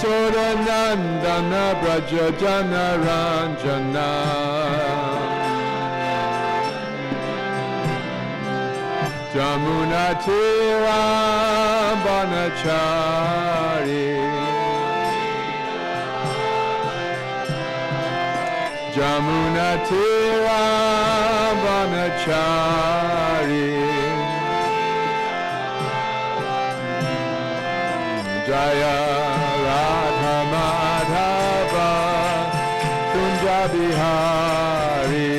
Yashoda Nandana Braja Jana Ranjana Jamuna Tira Banachari Jamuna Tira Banachari Jaya Radha Madhava Kunja Bihari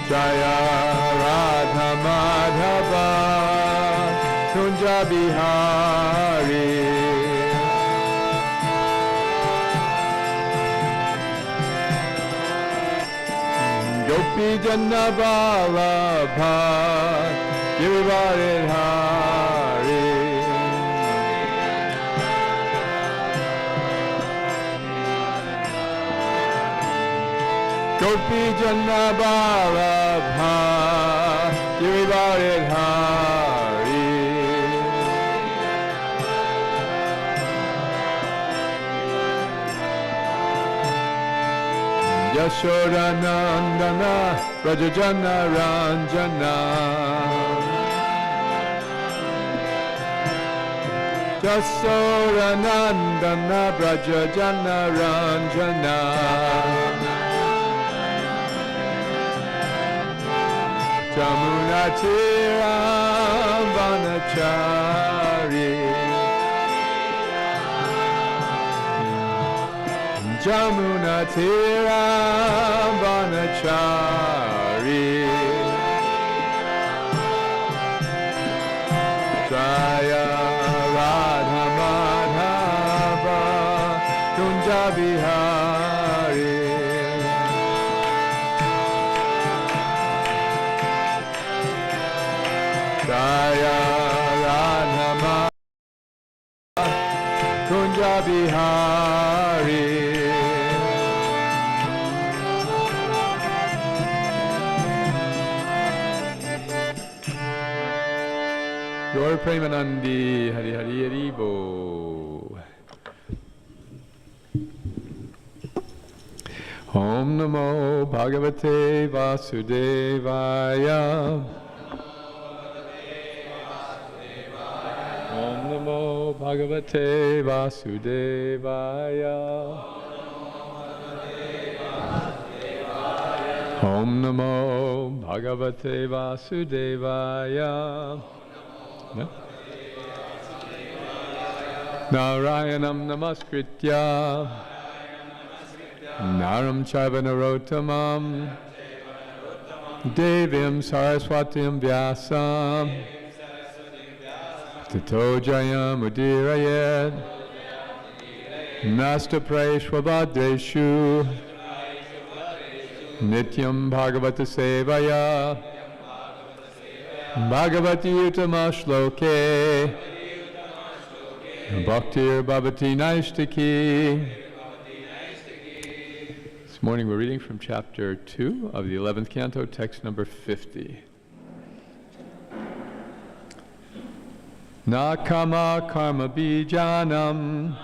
Jaya Radha Madhava Kunja Bihari Gopi Janna Vallabha Girivaridhari Gopi Janna Vallabha Girivaridhari Yashoda Nandana Rajajana Ranjana Yashoda Nandana Rajajana Ranjana Jamuna Tira Vanachari Jamuna Tira Vanachari Jaya Radha Madhava Kunja Bihari Jaya Radha Madhava Kunja Bihari Gaur Premanandi Hari Hari Hari Bo. Om Namo Bhagavate Vasudevaya. Om Namo Bhagavate Vasudevaya. Om Namo Bhagavate Vasudevaya. No? Narayanam Namaskritya Naram Chaiva Narottamam Devim Saraswatim Vyasam Tato Jayam Udirayed Nasta Praishvabhadreshu Nityam Bhagavata Sevaya Bhagavati Utama Shloke Bhaktir Bhavati Naishtaki. This morning we're reading from chapter 2 of the 11th canto, text number 50. Na kama karma bijanam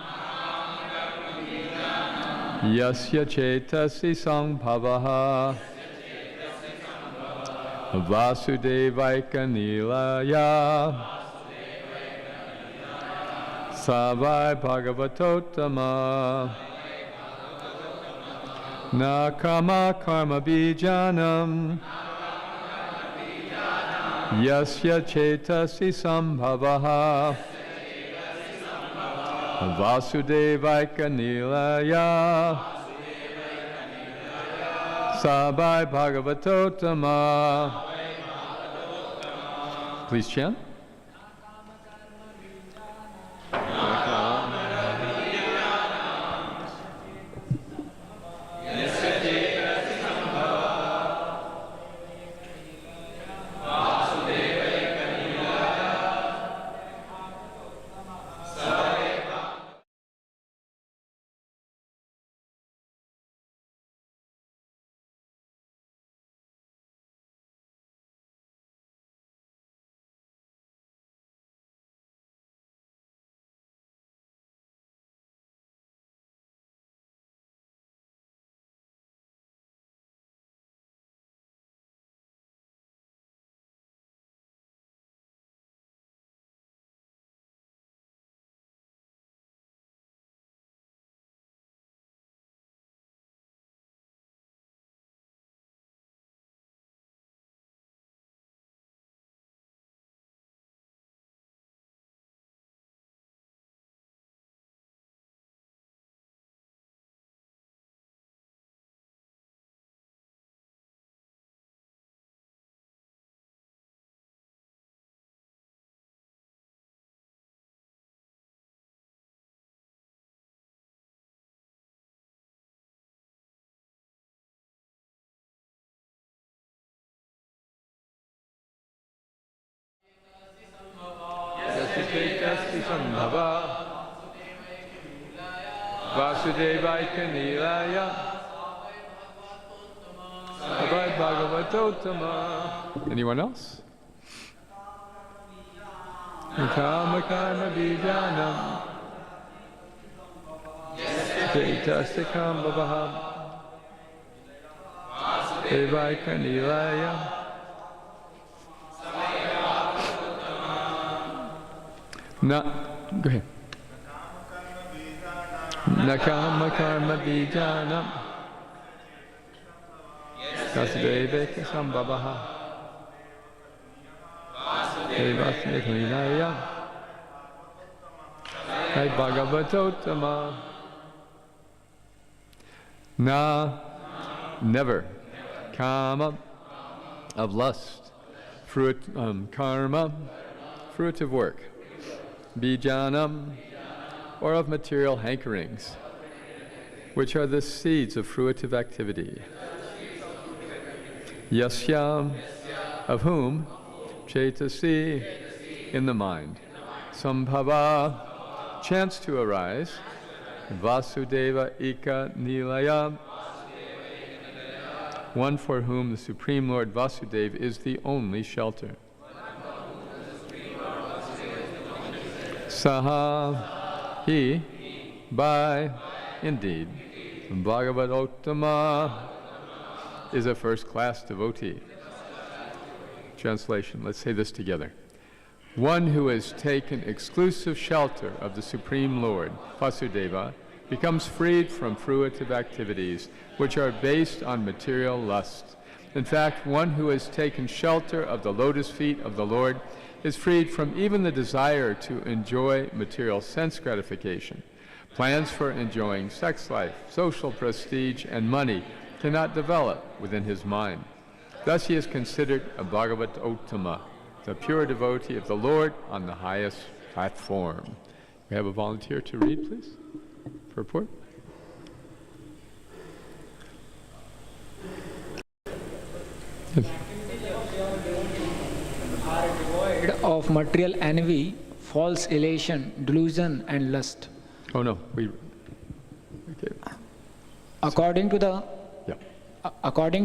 Yasya cetasi sangbhavaha Vasudevaika nilaya Savai Bhagavatottama Na kama karma bijanam Yasya cetasi sambhavaha Vasudevaika nilaya Sabai Bhagavatottama. Please chant. Chaitasti Sambhava Vasudevaika Nilaya Bhagavad Bhagavatottama. Anyone else? Kama Karma Bijanam Chaitasti Sambhava Devaika Nilaya. Go ahead. Nakama karma bijanam Vasudeveka sambhavaha Devasya Kalinaya Hai Bhagavatottama. Never. Kama, of lust. Karma, fruitive work. Bijanam, or of material hankerings, which are the seeds of fruitive activity. Yasya, of whom, Chaitasi, in the mind. Sambhava, chance to arise. Vasudeva Ika Nilaya, one for whom the Supreme Lord Vasudeva is the only shelter. Saha, he, by, indeed, Bhagavatottama is a first-class devotee. Translation, let's say this together. One who has taken exclusive shelter of the Supreme Lord, Vasudeva, becomes freed from fruitive activities which are based on material lust. In fact, one who has taken shelter of the lotus feet of the Lord is freed from even the desire to enjoy material sense gratification. Plans for enjoying sex life, social prestige, and money cannot develop within his mind. Thus he is considered a Bhagavatottama, the pure devotee of the Lord on the highest platform. We have a volunteer to read, please, for report. Yes. Of material envy, false elation, delusion, and lust. Oh no, okay. According to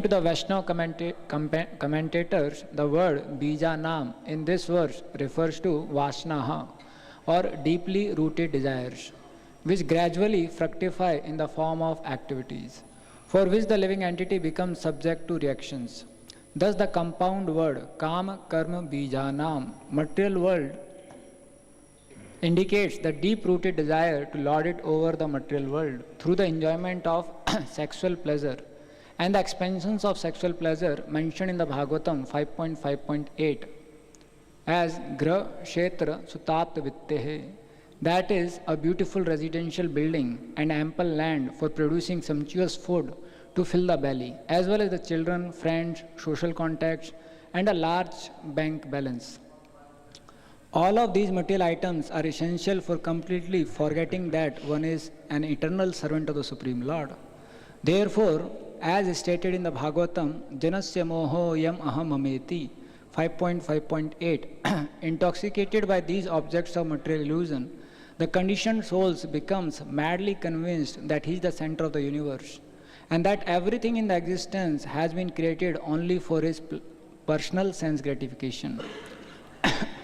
the Vaishnava commentators, the word Bijanam in this verse refers to Vasnaha, or deeply rooted desires, which gradually fructify in the form of activities, for which the living entity becomes subject to reactions. Thus the compound word Kama Karma Bijanam, material world, indicates the deep-rooted desire to lord it over the material world through the enjoyment of sexual pleasure and the expansions of sexual pleasure mentioned in the Bhagvatam 5.5.8 as Gra Kshetra Sutat Vittehe, that is, a beautiful residential building and ample land for producing sumptuous food to fill the belly, as well as the children, friends, social contacts, and a large bank balance. All of these material items are essential for completely forgetting that one is an eternal servant of the Supreme Lord. Therefore, as stated in the Bhagavatam, Janasya Moho Yam Aham Ameti 5.5.8, intoxicated by these objects of material illusion, the conditioned souls becomes madly convinced that he is the center of the universe, and that everything in the existence has been created only for his personal sense gratification.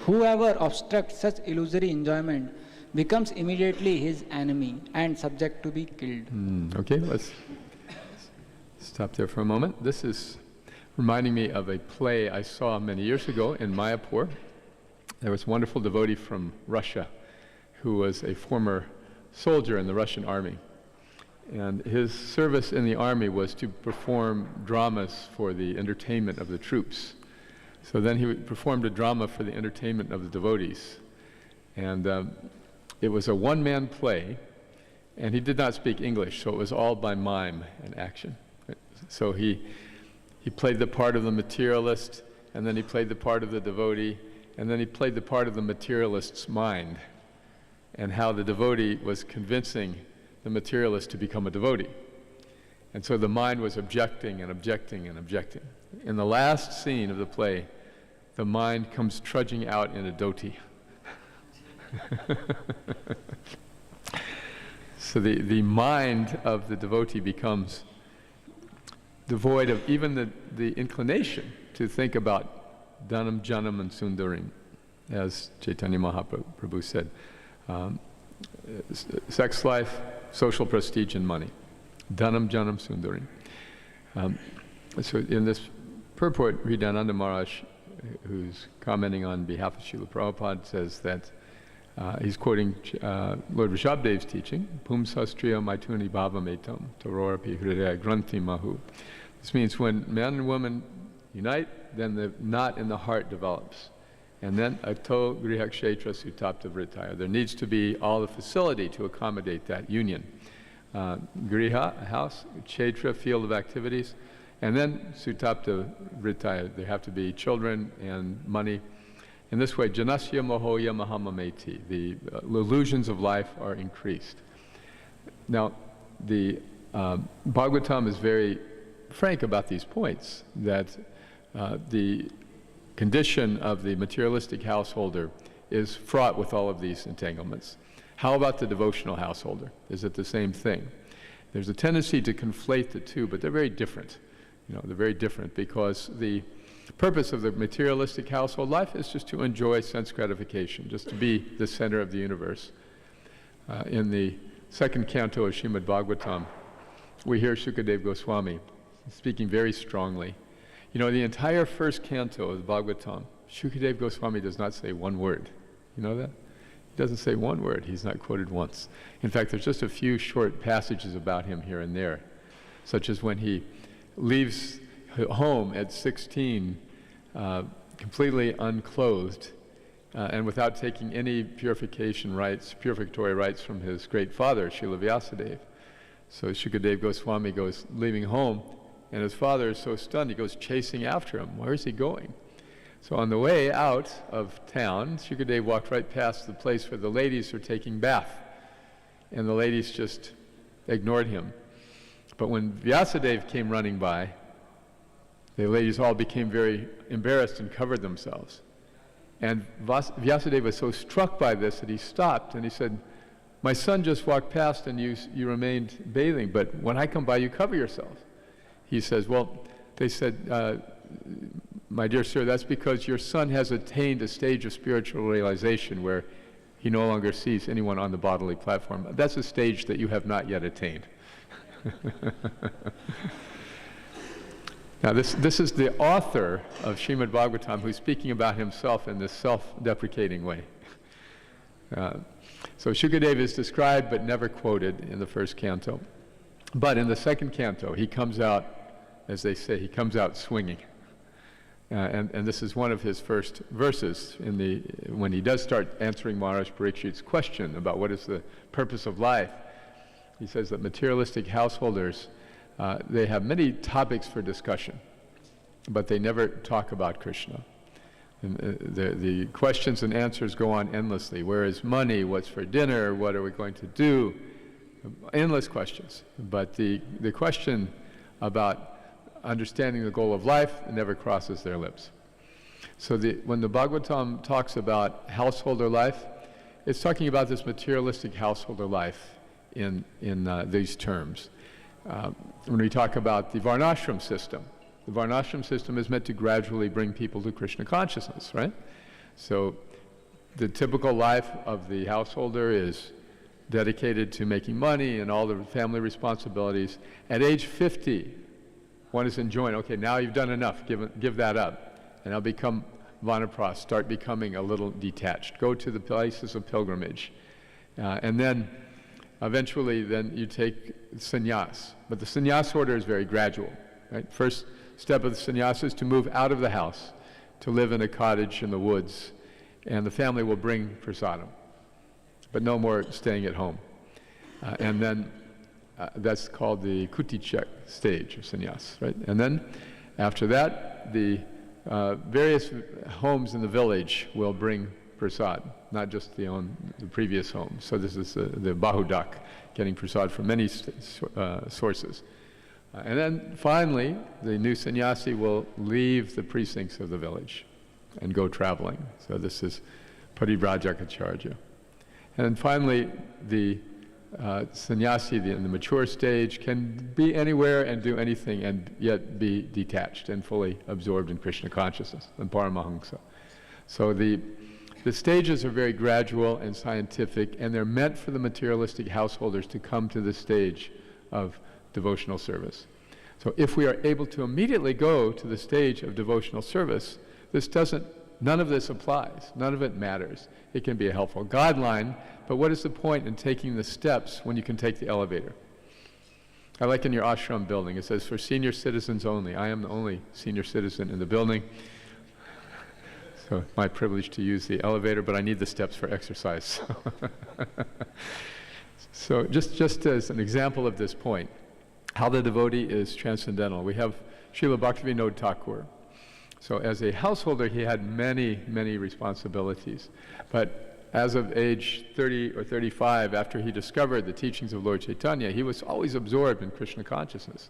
Whoever obstructs such illusory enjoyment becomes immediately his enemy and subject to be killed. Okay, let's stop there for a moment. This is reminding me of a play I saw many years ago in Mayapur. There was a wonderful devotee from Russia who was a former soldier in the Russian army. And his service in the army was to perform dramas for the entertainment of the troops. So then he performed a drama for the entertainment of the devotees. And it was a one-man play, and he did not speak English, so it was all by mime and action. So he played the part of the materialist, and then he played the part of the devotee, and then he played the part of the materialist's mind, and how the devotee was convincing the materialist to become a devotee. And so the mind was objecting and objecting and objecting. In the last scene of the play, the mind comes trudging out in a dhoti. So the mind of the devotee becomes devoid of even the inclination to think about Dhanam, Janam, and Sundarim, as Chaitanya Mahaprabhu said. Sex life, social prestige, and money. Dhanam, Janam, Sundarim. So in this purport, Hridayananda Maharaj, who's commenting on behalf of Srila Prabhupada, says that he's quoting Lord Rishabhdev's teaching, Pumsastriya Maituni Bhavametam Tarorapi Hridaya Granthi Mahu. This means when man and woman unite, then the knot in the heart develops. And then Ato Griha Kshetra Sutapta Vritaya. There needs to be all the facility to accommodate that union. Griha, a house, Kshetra, field of activities, and then Sutapta Vritaya. There have to be children and money. In this way, Janasya Mohoya Mahamameti, the illusions of life are increased. Now, the Bhagavatam is very frank about these points, that the condition of the materialistic householder is fraught with all of these entanglements. How about the devotional householder? Is it the same thing? There's a tendency to conflate the two, but they're very different. They're very different because the purpose of the materialistic household life is just to enjoy sense gratification, just to be the center of the universe. In the second canto of Srimad Bhagvatam, we hear Sukadeva Goswami speaking very strongly. The entire first canto of the Bhagavatam, Sukadeva Goswami does not say one word. You know that? He doesn't say one word. He's not quoted once. In fact, there's just a few short passages about him here and there, such as when he leaves home at 16, completely unclothed, and without taking any purificatory rites from his great father, Srila Vyasadeva. So Sukadeva Goswami goes leaving home, and his father is so stunned, he goes chasing after him. Where is he going? So on the way out of town, Sukadeva walked right past the place where the ladies are taking bath, and the ladies just ignored him. But when Vyasadeva came running by, the ladies all became very embarrassed and covered themselves. And Vyasadeva was so struck by this that he stopped and he said, "My son just walked past and you remained bathing, but when I come by you cover yourself." He says, "Well," they said, "My dear sir, that's because your son has attained a stage of spiritual realization where he no longer sees anyone on the bodily platform. That's a stage that you have not yet attained." Now this is the author of Srimad Bhagavatam who's speaking about himself in this self-deprecating way. So Shukadeva is described but never quoted in the first canto. But in the second canto, he comes out, as they say, he comes out swinging. And this is one of his first verses when he does start answering Maharaj Parikshit's question about what is the purpose of life. He says that materialistic householders, they have many topics for discussion, but they never talk about Krishna. And, the questions and answers go on endlessly. Where is money? What's for dinner? What are we going to do? Endless questions. But the question about understanding the goal of life never crosses their lips. So when the Bhagavatam talks about householder life, it's talking about this materialistic householder life in these terms. When we talk about the Varnashram system is meant to gradually bring people to Krishna consciousness, right? So the typical life of the householder is dedicated to making money and all the family responsibilities. At age 50, one is enjoying, okay, now you've done enough, give that up. And now become Vanapras, start becoming a little detached. Go to the places of pilgrimage. And then eventually then you take sannyas. But the sannyas order is very gradual, right? First step of the sannyas is to move out of the house, to live in a cottage in the woods, and the family will bring prasadam. But no more staying at home. And then that's called the kuticek stage of sannyas, right? And then after that, the various homes in the village will bring prasad, not just the previous home. So this is the bahudak, getting prasad from many sources. And then finally, the new sannyasi will leave the precincts of the village and go traveling. So this is parivrajaka charya. And then finally, the sannyasi in the mature stage can be anywhere and do anything and yet be detached and fully absorbed in Krishna consciousness, and Paramahamsa. So the stages are very gradual and scientific, and they're meant for the materialistic householders to come to the stage of devotional service. So if we are able to immediately go to the stage of devotional service, none of this applies. None of it matters. It can be a helpful guideline, but what is the point in taking the steps when you can take the elevator? I like in your ashram building, it says, for senior citizens only. I am the only senior citizen in the building. So it's my privilege to use the elevator, but I need the steps for exercise. So just as an example of this point, how the devotee is transcendental. We have Srila Bhaktivinoda Thakur. So as a householder, he had many, many responsibilities. But as of age 30 or 35, after he discovered the teachings of Lord Chaitanya, he was always absorbed in Krishna consciousness.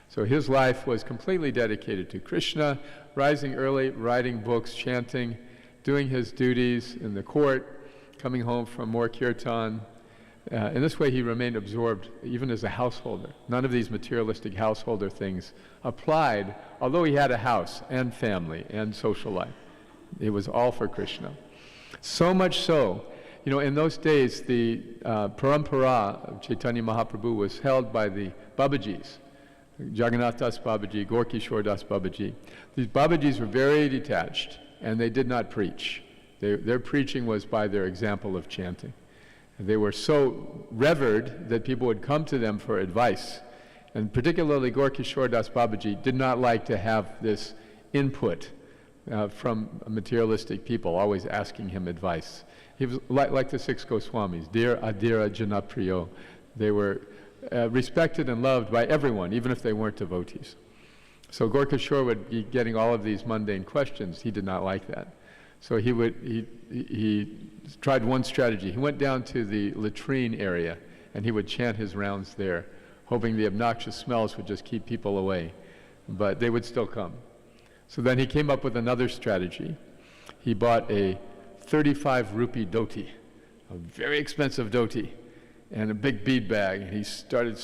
So his life was completely dedicated to Krishna, rising early, writing books, chanting, doing his duties in the court, coming home from more kirtan. In this way, he remained absorbed even as a householder. None of these materialistic householder things applied, although he had a house and family and social life. It was all for Krishna. So much so, in those days, the parampara of Chaitanya Mahaprabhu was held by the Babajis, Jagannath Das Babaji, Gorkishore Das Babaji. These Babajis were very detached, and they did not preach. Their preaching was by their example of chanting. They were so revered that people would come to them for advice. And particularly Gorkishore Das Babaji did not like to have this input from materialistic people, always asking him advice. He was like the 6 Goswamis, Dir Adira Janapriyo. They were respected and loved by everyone, even if they weren't devotees. So Gorkishore would be getting all of these mundane questions. He did not like that. So he tried one strategy. He went down to the latrine area and he would chant his rounds there, hoping the obnoxious smells would just keep people away. But they would still come. So then he came up with another strategy. He bought a 35 rupee dhoti, a very expensive dhoti, and a big bead bag. And he started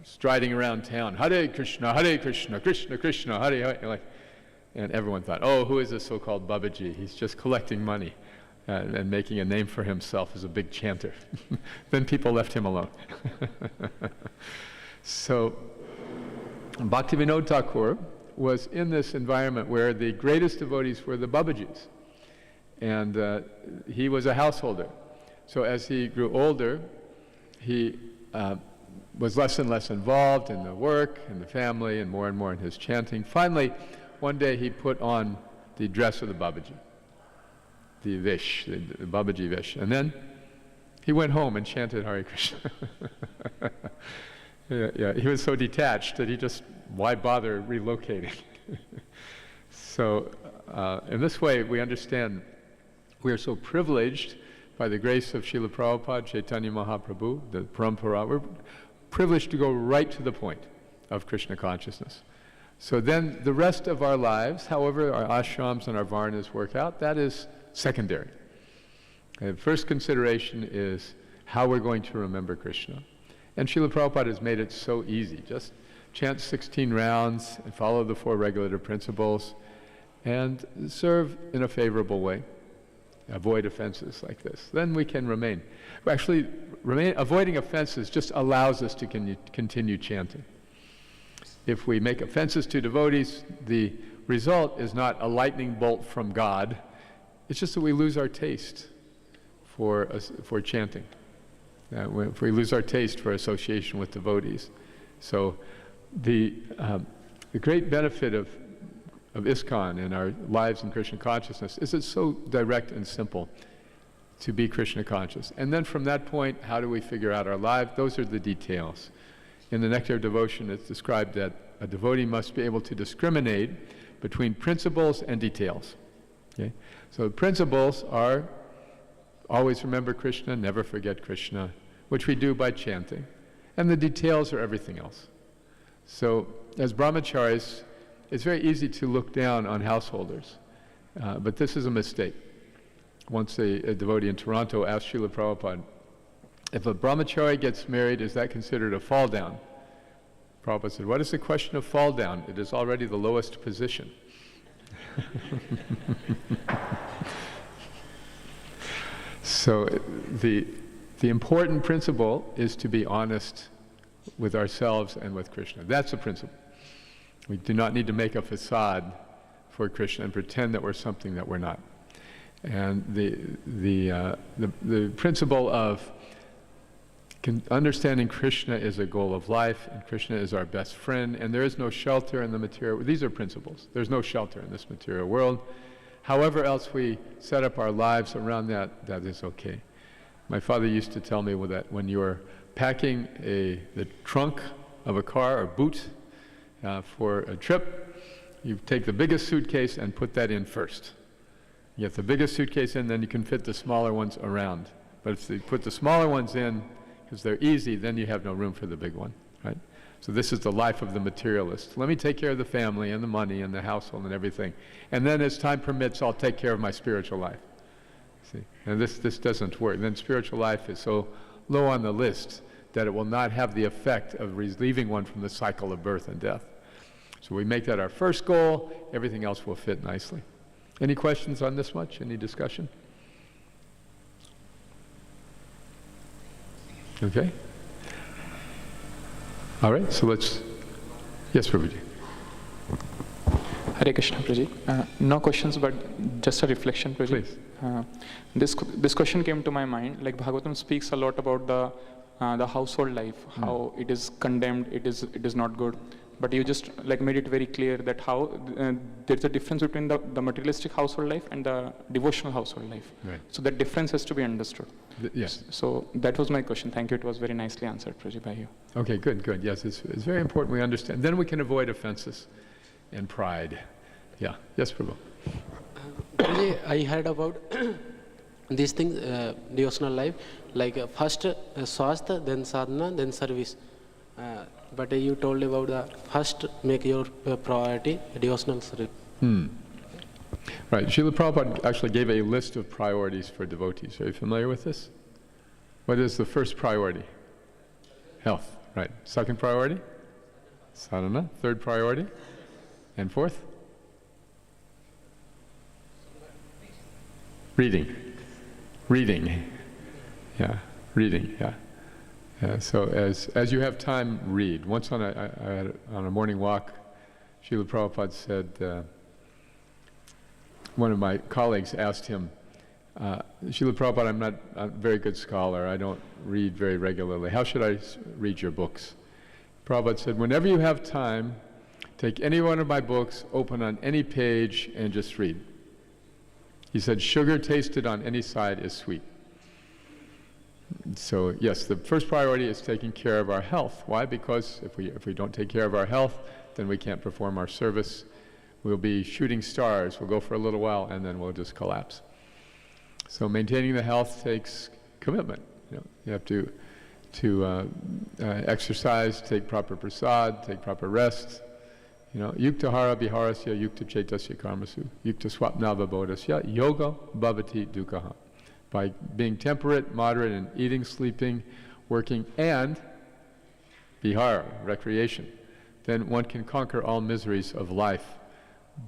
striding around town, Hare Krishna, Krishna Krishna, Hare Hare. And everyone thought, oh, who is this so-called Babaji? He's just collecting money and making a name for himself as a big chanter. Then people left him alone. So Bhaktivinoda Thakur was in this environment where the greatest devotees were the Babajis. And he was a householder. So as he grew older, he was less and less involved in the work and the family and more in his chanting. Finally, one day he put on the dress of the Babaji, the Vish, the Babaji Vish. And then he went home and chanted Hare Krishna. Yeah, he was so detached that why bother relocating? So in this way, we understand we are so privileged by the grace of Srila Prabhupada, Chaitanya Mahaprabhu, the parampara. We're privileged to go right to the point of Krishna consciousness. So then the rest of our lives, however our ashrams and our varnas work out, that is secondary. The first consideration is how we're going to remember Krishna. And Srila Prabhupada has made it so easy. Just chant 16 rounds and follow the 4 regulative principles and serve in a favorable way. Avoid offenses like this. Then we can remain. Actually, avoiding offenses just allows us to continue chanting. If we make offenses to devotees, the result is not a lightning bolt from God. It's just that we lose our taste for chanting. If we lose our taste for association with devotees. So the great benefit of ISKCON and our lives in Krishna consciousness is it's so direct and simple to be Krishna conscious. And then from that point, how do we figure out our life? Those are the details. In the Nectar of Devotion, it's described that a devotee must be able to discriminate between principles and details. Okay? So the principles are always remember Krishna, never forget Krishna, which we do by chanting. And the details are everything else. So as brahmacharis, it's very easy to look down on householders, but this is a mistake. once a devotee in Toronto asked Srila Prabhupada, if a brahmachari gets married, is that considered a fall down? Prabhupada said, what is the question of fall down? It is already the lowest position. So the important principle is to be honest with ourselves and with Krishna. That's the principle. We do not need to make a facade for Krishna and pretend that we're something that we're not. And the principle of understanding Krishna is a goal of life, and Krishna is our best friend, and there is no shelter in the material. These are principles. There's no shelter in this material world. However else we set up our lives around that, that is okay. My father used to tell me that when you're packing the trunk of a car or boot for a trip, you take the biggest suitcase and put that in first. You get the biggest suitcase in, then you can fit the smaller ones around. But if you put the smaller ones in, because they're easy, then you have no room for the big one, right? So this is the life of the materialist. Let me take care of the family and the money and the household and everything. And then as time permits, I'll take care of my spiritual life. See? And this doesn't work. Then spiritual life is so low on the list that it will not have the effect of relieving one from the cycle of birth and death. So we make that our first goal, everything else will fit nicely. Any questions on this much? Any discussion? Okay. All right, so let's... Yes, Prabhuji. Hare Krishna, Prabhuji. No questions, but just a reflection, Prabhuji. Please. This question came to my mind. Like Bhagavatam speaks a lot about the household life, how it is condemned, it is not good. But you just like made it very clear that how there's a difference between the materialistic household life and the devotional household life. Right. So that difference has to be understood. Yes. So that was my question. Thank you. It was very nicely answered, Prabhuji, by you. Okay, good. Yes, it's very important we understand. Then we can avoid offenses and pride. Yeah. Yes, Prabhu. Prabhuji, I heard about these things, devotional life, like first swasth, then sadhana, then service. But you told about the first make your priority devotional service. Right. Srila Prabhupada actually gave a list of priorities for devotees. Are you familiar with this? What is the first priority? Health. Right. Second priority? Sadhana. Third priority? And fourth? Reading. Yeah. Reading. Yeah. So as you have time, read. Once on a morning walk, Srila Prabhupada said, one of my colleagues asked him, Srila Prabhupada, I'm not a very good scholar. I don't read very regularly. How should I read your books? Prabhupada said, whenever you have time, take any one of my books, open on any page, and just read. He said, sugar tasted on any side is sweet. So yes, the first priority is taking care of our health. Why? Because if we don't take care of our health, then we can't perform our service. We'll be shooting stars. We'll go for a little while, and then we'll just collapse. So maintaining the health takes commitment. You have to exercise, take proper prasad, take proper rest. Yukta hara viharasya, yukta chetasya karmasu, yukta swapnava bodhasya, yoga bhavati dukkha. By being temperate, moderate in eating, sleeping, working, and vihara, recreation, then one can conquer all miseries of life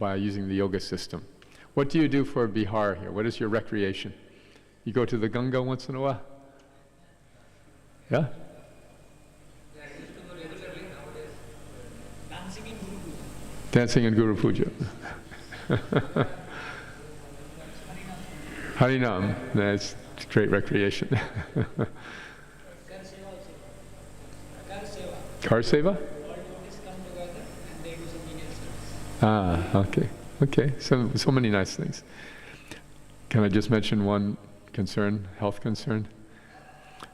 by using the yoga system. What do you do for vihara here? What is your recreation? You go to the Ganga once in a while? Yeah? I used to go regularly nowadays. Dancing in Guru Puja. Harinam, that's great recreation. Car seva? Okay. So many nice things. Can I just mention one concern, health concern?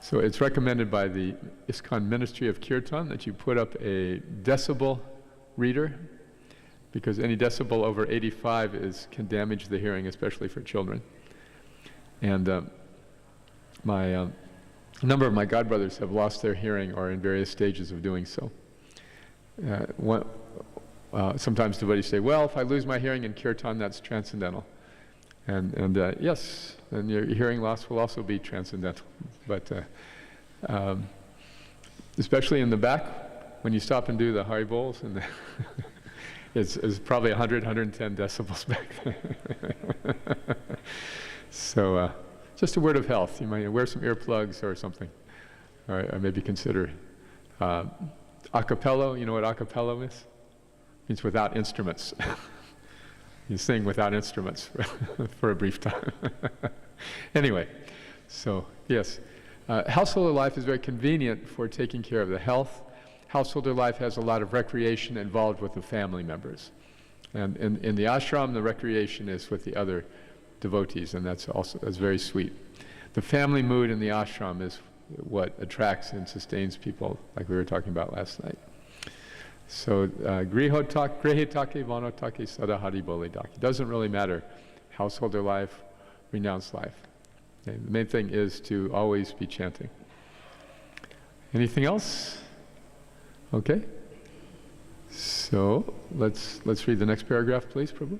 So it's recommended by the ISKCON Ministry of Kirtan that you put up a decibel reader, because any decibel over 85 can damage the hearing, especially for children. And a number of my godbrothers have lost their hearing or in various stages of doing so. Sometimes devotees say, well, if I lose my hearing in kirtan, that's transcendental. And yes, and your hearing loss will also be transcendental. But especially in the back, when you stop and do the Hari Bols, and it's probably 100, 110 decibels back there. So just a word of health. You might wear some earplugs or something, or maybe consider acapello. You know what acapello is? It means without instruments. You sing without instruments for a brief time. Anyway, so yes, householder life is very convenient for taking care of the health. Householder life has a lot of recreation involved with the family members. And in the ashram, the recreation is with the other devotees, and that's very sweet. The family mood in the ashram is what attracts and sustains people, like we were talking about last night. So, grihotake, vanotake, sadahari bole daki. Doesn't really matter, householder life, renounced life. Okay? The main thing is to always be chanting. Anything else? Okay. So, let's read the next paragraph, please, Prabhu.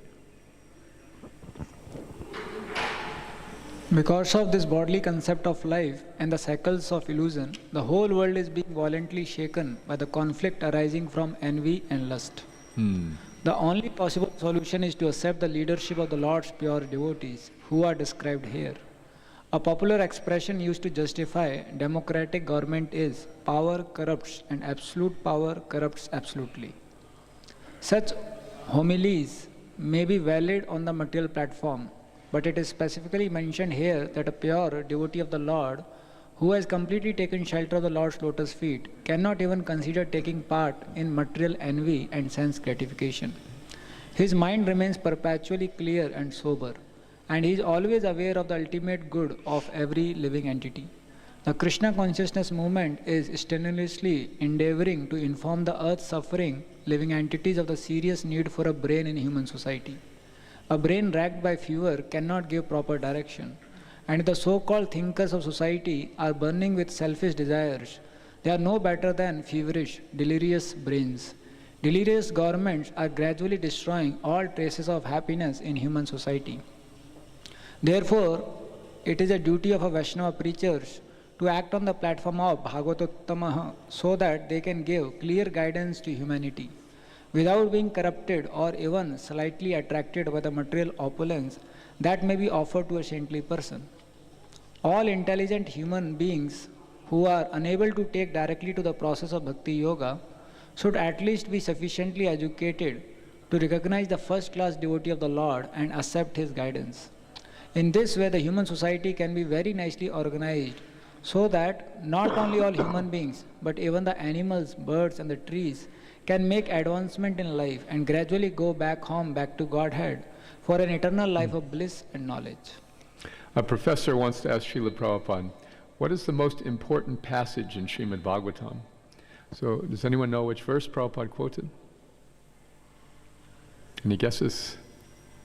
Because of this bodily concept of life and the cycles of illusion, the whole world is being violently shaken by the conflict arising from envy and lust. The only possible solution is to accept the leadership of the Lord's pure devotees, who are described here. A popular expression used to justify democratic government is, power corrupts and absolute power corrupts absolutely. Such homilies may be valid on the material platform, but it is specifically mentioned here that a pure devotee of the Lord, who has completely taken shelter of the Lord's lotus feet, cannot even consider taking part in material envy and sense gratification. His mind remains perpetually clear and sober, and he is always aware of the ultimate good of every living entity. The Krishna consciousness movement is strenuously endeavoring to inform the earth-suffering living entities of the serious need for a brain in human society. A brain racked by fever cannot give proper direction, and the so-called thinkers of society are burning with selfish desires. They are no better than feverish, delirious brains. Delirious governments are gradually destroying all traces of happiness in human society. Therefore, it is a duty of a Vaishnava preachers to act on the platform of Bhagavatottamaha so that they can give clear guidance to humanity. Without being corrupted or even slightly attracted by the material opulence that may be offered to a saintly person. All intelligent human beings who are unable to take directly to the process of bhakti yoga should at least be sufficiently educated to recognize the first-class devotee of the Lord and accept his guidance. In this way, the human society can be very nicely organized so that not only all human beings, but even the animals, birds, and the trees can make advancement in life and gradually go back home, back to Godhead, for an eternal life of bliss and knowledge. A professor wants to ask Srila Prabhupada, what is the most important passage in Srimad Bhagvatam? So, does anyone know which verse Prabhupada quoted? Any guesses?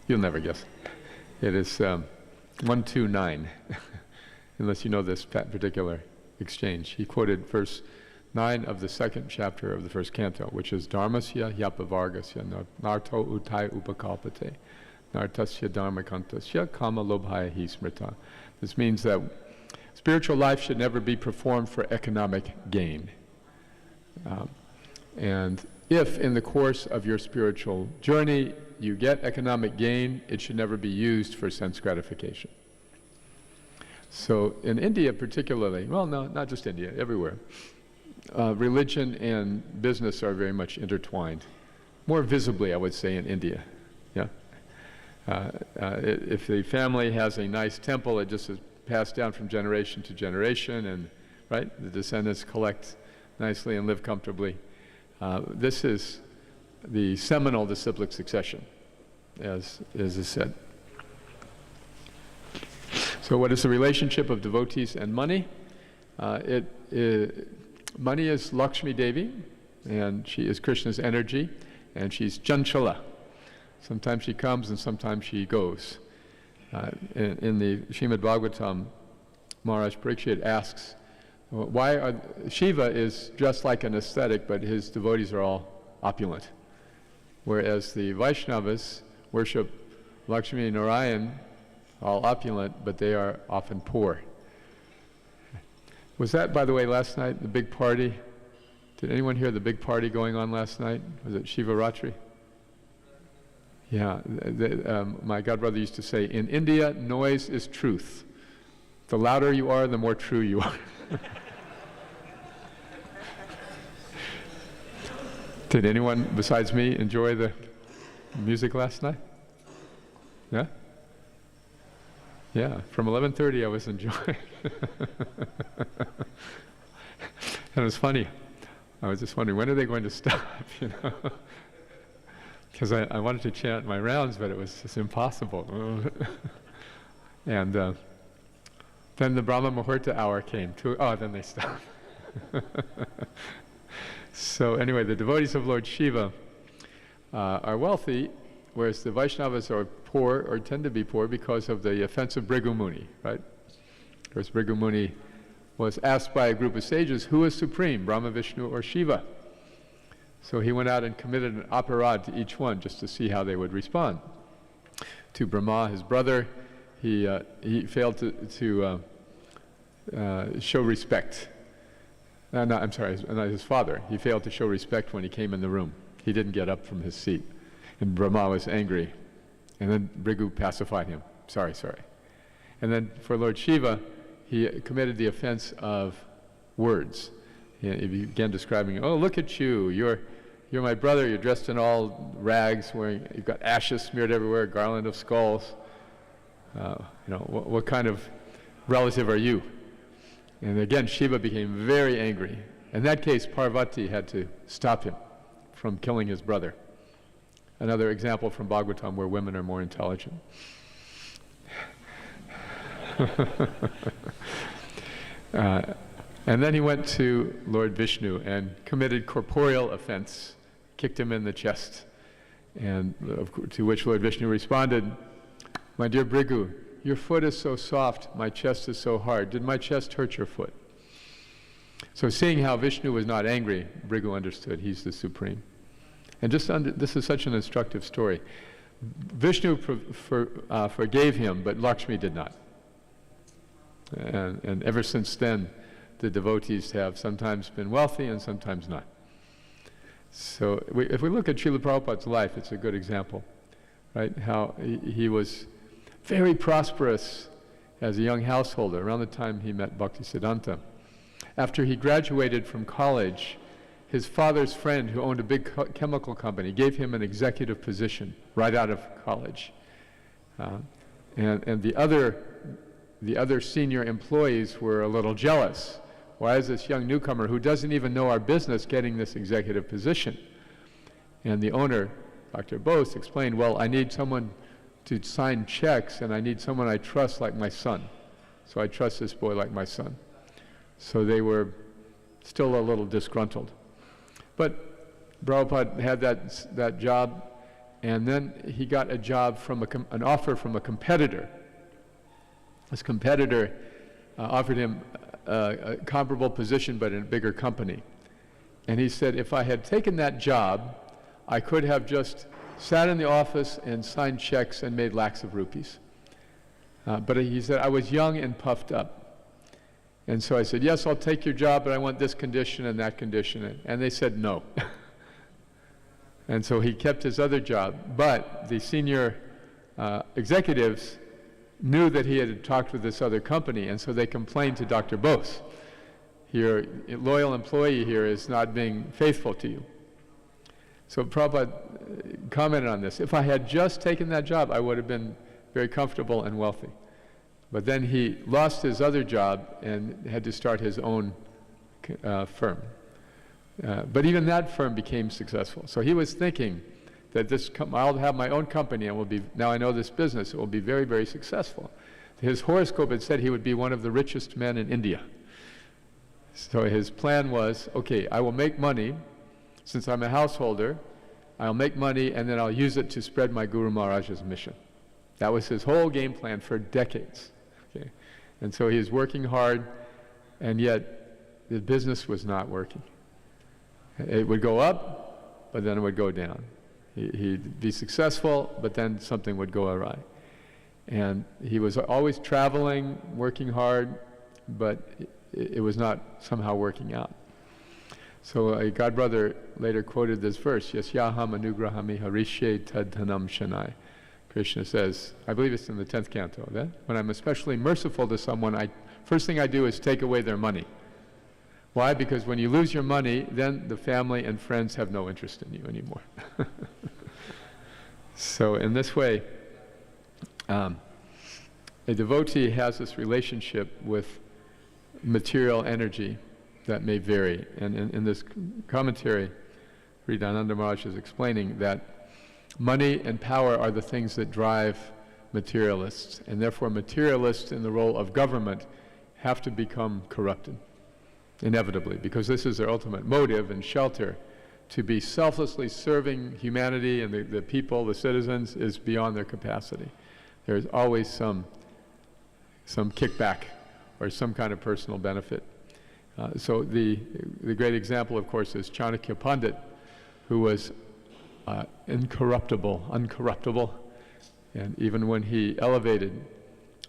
You'll never guess. It is 129, unless you know this particular exchange. He quoted verse 9 of the second chapter of the first canto, which is Dharmasya Yapavargasya Narto Utai Upakalpate Nartasya Dharmakantasya Kama Lobhaya Hi Smrita. This means that spiritual life should never be performed for economic gain. And if in the course of your spiritual journey you get economic gain, it should never be used for sense gratification. So in India particularly, well, no, not just India, everywhere, religion and business are very much intertwined. More visibly, I would say, in India. Yeah. If the family has a nice temple, it just is passed down from generation to generation, and right, the descendants collect nicely and live comfortably. This is the seminal disciplic succession, as is said. So what is the relationship of devotees and money? Money is Lakshmi Devi, and she is Krishna's energy, and she's Chanchala. Sometimes she comes and sometimes she goes. In the Srimad Bhagavatam, Maharaj Parikshit asks, Shiva is dressed like an ascetic, but his devotees are all opulent. Whereas the Vaishnavas worship Lakshmi Narayan all opulent, but they are often poor. Was that, by the way, last night, the big party? Did anyone hear the big party going on last night? Was it Shivaratri? Yeah, my godbrother used to say, in India, noise is truth. The louder you are, the more true you are. Did anyone besides me enjoy the music last night? Yeah? Yeah, from 11:30 I was enjoying. And it was funny. I was just wondering, when are they going to stop, you know? Because I wanted to chant my rounds, but it was just impossible. And then the Brahma Muhurta hour came. Then they stopped. So anyway, the devotees of Lord Shiva are wealthy, whereas the Vaishnavas are poor, or tend to be poor, because of the offense of Bhrigu Muni, right? Of course, Bhrigu Muni was asked by a group of sages, who is supreme, Brahma, Vishnu, or Shiva? So he went out and committed an aparad to each one, just to see how they would respond. To Brahma, his brother, he failed to show respect. I'm sorry, not his father. He failed to show respect when he came in the room. He didn't get up from his seat. And Brahma was angry. And then Bhrigu pacified him. Sorry. And then for Lord Shiva, he committed the offense of words. He began describing, oh, look at you. You're my brother. You're dressed in all rags. You've got ashes smeared everywhere, a garland of skulls. What kind of relative are you? And again, Shiva became very angry. In that case, Parvati had to stop him from killing his brother. Another example from Bhagvatam where women are more intelligent. And then he went to Lord Vishnu and committed corporeal offense, kicked him in the chest. And to which Lord Vishnu responded, my dear Bhrigu, your foot is so soft, my chest is so hard. Did my chest hurt your foot? So seeing how Vishnu was not angry, Bhrigu understood he's the supreme. And this is such an instructive story. Vishnu forgave him, but Lakshmi did not. And ever since then, the devotees have sometimes been wealthy and sometimes not. So if we look at Srila Prabhupada's life, it's a good example, right? How he was very prosperous as a young householder around the time he met Bhaktisiddhanta. After he graduated from college, his father's friend, who owned a big chemical company, gave him an executive position right out of college. And the other senior employees were a little jealous. Why is this young newcomer who doesn't even know our business getting this executive position? And the owner, Dr. Bose, explained, well, I need someone to sign checks, and I need someone I trust like my son. So I trust this boy like my son. So they were still a little disgruntled. But Prabhupada had that job, and then he got a job from an offer from a competitor. This competitor offered him a comparable position but in a bigger company. And he said, if I had taken that job, I could have just sat in the office and signed checks and made lakhs of rupees. But he said, I was young and puffed up. And so I said, yes, I'll take your job, but I want this condition and that condition. And they said no. And so he kept his other job. But the senior executives knew that he had talked with this other company, and so they complained to Dr. Bose. Your loyal employee here is not being faithful to you. So Prabhupada commented on this. If I had just taken that job, I would have been very comfortable and wealthy. But then he lost his other job and had to start his own firm. But even that firm became successful. So he was thinking that I'll have my own company and now I know this business, it will be very, very successful. His horoscope had said he would be one of the richest men in India. So his plan was, okay, I will make money, since I'm a householder, I'll make money and then I'll use it to spread my Guru Maharaj's mission. That was his whole game plan for decades. Okay? And so he was working hard, and yet the business was not working. It would go up, but then it would go down. He'd be successful, but then something would go awry. And he was always traveling, working hard, but it was not somehow working out. So a godbrother later quoted this verse, Yasyaham anugrahami harishe tadhanam shanai. Krishna says, I believe it's in the 10th canto, that when I'm especially merciful to someone, first thing I do is take away their money. Why? Because when you lose your money, then the family and friends have no interest in you anymore. So in this way, a devotee has this relationship with material energy that may vary. And in this commentary, Hridayananda Maharaj is explaining that money and power are the things that drive materialists, and therefore materialists in the role of government have to become corrupted, inevitably, because this is their ultimate motive and shelter. To be selflessly serving humanity and the people, the citizens, is beyond their capacity. There's always some kickback or some kind of personal benefit. So the great example, of course, is Chanakya Pandit, who was uncorruptible, and even when he elevated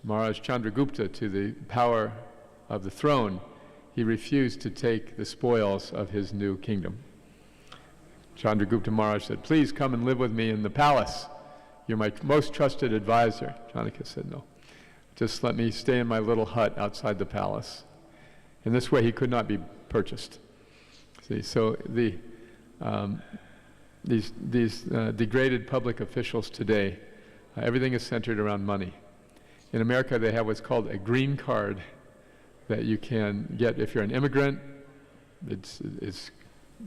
Maharaj Chandragupta to the power of the throne, he refused to take the spoils of his new kingdom. Chandragupta Maharaj said, please come and live with me in the palace. You're my most trusted advisor. Chanakya said, no. Just let me stay in my little hut outside the palace. In this way, he could not be purchased. See, so these degraded public officials today, everything is centered around money. In America, they have what's called a green card that you can get if you're an immigrant. It's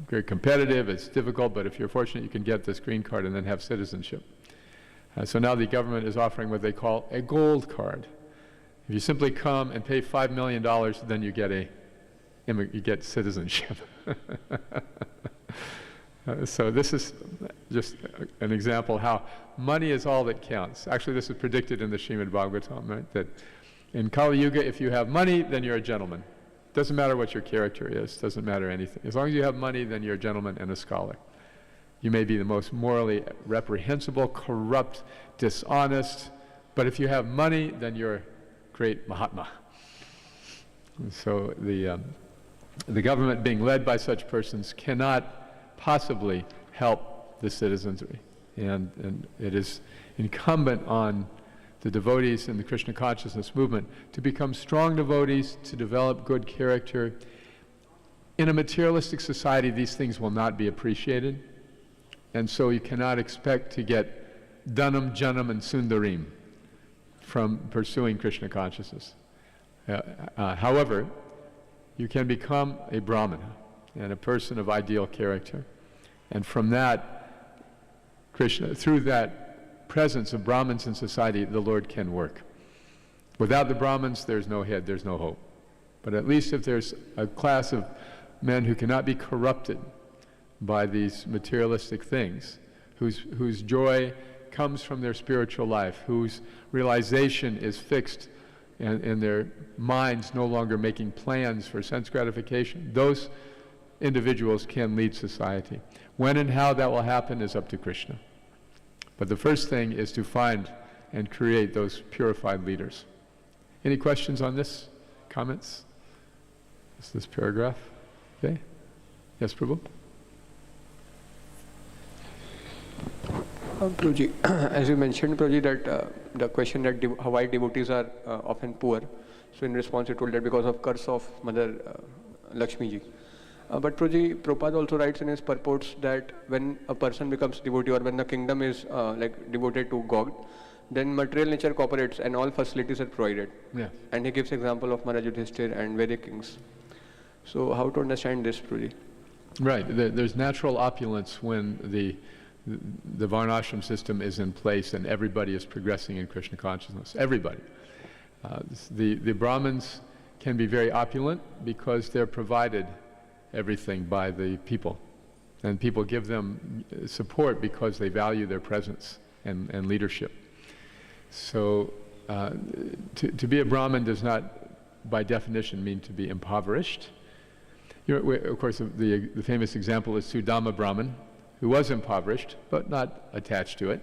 very competitive, it's difficult, but if you're fortunate, you can get this green card and then have citizenship. So now the government is offering what they call a gold card. If you simply come and pay $5 million, then you get citizenship. So this is just an example how money is all that counts. Actually, this is predicted in the Srimad Bhagvatam, right? That in Kali Yuga, if you have money, then you're a gentleman. Doesn't matter what your character is, doesn't matter anything. As long as you have money, then you're a gentleman and a scholar. You may be the most morally reprehensible, corrupt, dishonest, but if you have money, then you're a great Mahatma. And so the government being led by such persons cannot possibly help the citizenry. And it is incumbent on the devotees in the Krishna consciousness movement to become strong devotees, to develop good character. In a materialistic society, these things will not be appreciated, and so you cannot expect to get Dhanam, Janam, and Sundarim from pursuing Krishna consciousness. However, you can become a Brahmana and a person of ideal character, and from that, Krishna, through that presence of Brahmins in society, the Lord can work. Without the Brahmins, there's no head, there's no hope. But at least if there's a class of men who cannot be corrupted by these materialistic things, whose joy comes from their spiritual life, whose realization is fixed and their minds no longer making plans for sense gratification, those individuals can lead society. When and how that will happen is up to Krishna. But the first thing is to find and create those purified leaders. Any questions on this? Comments? This paragraph? Okay. Yes, Prabhu? Prabhuji, as you mentioned, Prabhuji, that the question that why devotees are often poor, so in response you told that because of curse of Mother Lakshmi ji. But Prabhuji, Prabhupada also writes in his purports that when a person becomes devotee or when the kingdom is devoted to God, then material nature cooperates and all facilities are provided. Yeah. And he gives example of Maharaj Yudhishthir and Vedic kings. So how to understand this, Prabhuji? Right. There's natural opulence when the Varnashram system is in place and everybody is progressing in Krishna consciousness. Everybody. The Brahmins can be very opulent because they're provided everything by the people. And people give them support because they value their presence and leadership. So to be a Brahmin does not, by definition, mean to be impoverished. Of course, the famous example is Sudama Brahmin, who was impoverished, but not attached to it.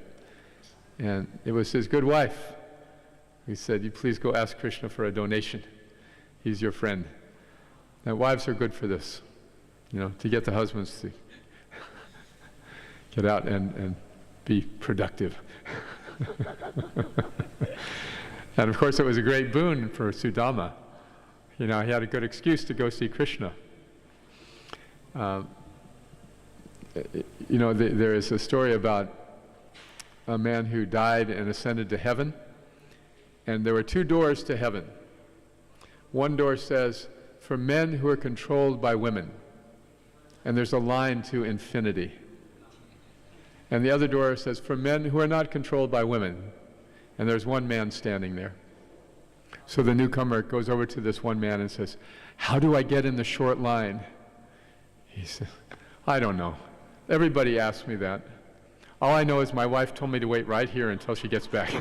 And it was his good wife We said, you please go ask Krishna for a donation. He's your friend. Now, wives are good for this, to get the husbands to get out and be productive. And of course, it was a great boon for Sudama. He had a good excuse to go see Krishna. There is a story about a man who died and ascended to heaven, and there were two doors to heaven. One door says, for men who are controlled by women, and there's a line to infinity. And the other door says, for men who are not controlled by women, and there's one man standing there. So the newcomer goes over to this one man and says, how do I get in the short line? He says, I don't know. Everybody asks me that. All I know is my wife told me to wait right here until she gets back.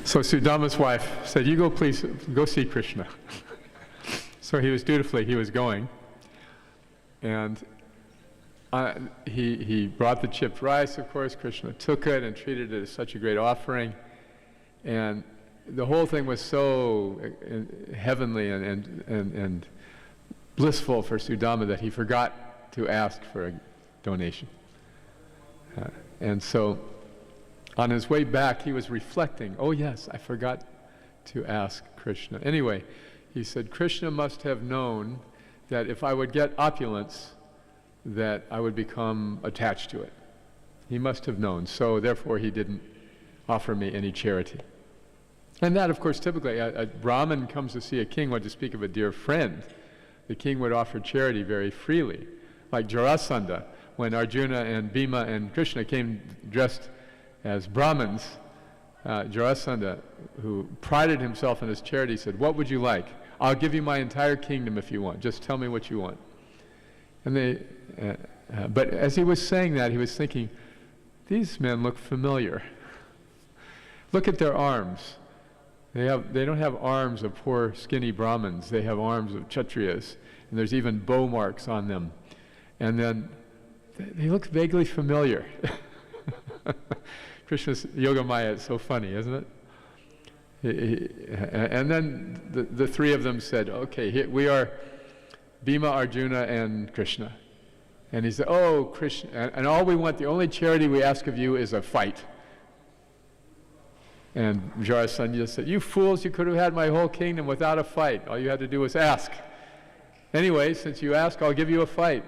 So Sudama's wife said, you go please, go see Krishna. So he was going. And he brought the chipped rice, of course. Krishna took it and treated it as such a great offering. And the whole thing was so heavenly and blissful for Sudama that he forgot to ask for a donation. And so on his way back, he was reflecting, oh yes, I forgot to ask Krishna. Anyway, he said, Krishna must have known that if I would get opulence, that I would become attached to it. He must have known, so therefore he didn't offer me any charity. And that, of course, typically, a Brahmin comes to see a king, what to speak of a dear friend. The king would offer charity very freely. Like Jarasandha, when Arjuna and Bhima and Krishna came dressed as Brahmins, Jarasandha, who prided himself in his charity, said, what would you like? I'll give you my entire kingdom if you want. Just tell me what you want. And but as he was saying that, he was thinking, these men look familiar. Look at their arms. They don't have arms of poor skinny Brahmins. They have arms of Kshatriyas, and there's even bow marks on them. And then they look vaguely familiar. Krishna's Yoga Maya is so funny, isn't it? And then the three of them said, okay, here we are Bhima, Arjuna, and Krishna. And he said, oh, Krishna, and all we want, the only charity we ask of you is a fight. And Jarasandha said, you fools, you could have had my whole kingdom without a fight. All you had to do was ask. Anyway, since you ask, I'll give you a fight.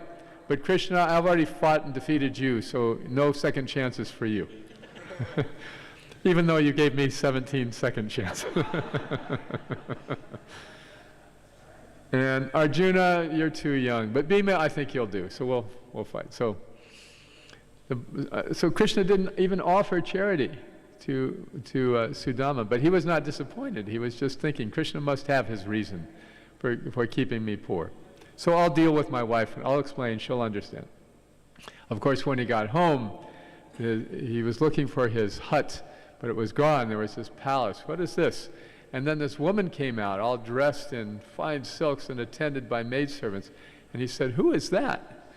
But Krishna, I've already fought and defeated you, so no second chances for you. Even though you gave me 17 second chances. And Arjuna, you're too young. But Bhima, I think you'll do, so we'll fight. So Krishna didn't even offer charity to Sudama, but he was not disappointed. He was just thinking, Krishna must have his reason for keeping me poor. So I'll deal with my wife, and I'll explain, she'll understand. Of course, when he got home, he was looking for his hut, but it was gone. There was this palace. What is this? And then this woman came out, all dressed in fine silks and attended by maidservants. And he said, who is that?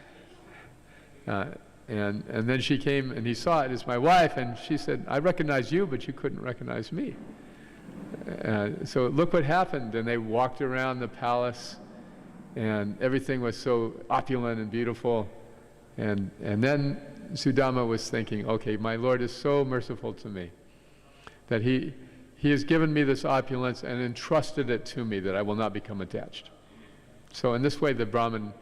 And then she came, and he saw it as my wife, and she said, I recognize you, but you couldn't recognize me. So look what happened. And they walked around the palace, and everything was so opulent and beautiful. And then Sudama was thinking, okay, my Lord is so merciful to me that he has given me this opulence and entrusted it to me that I will not become attached. So in this way, the Brahmin,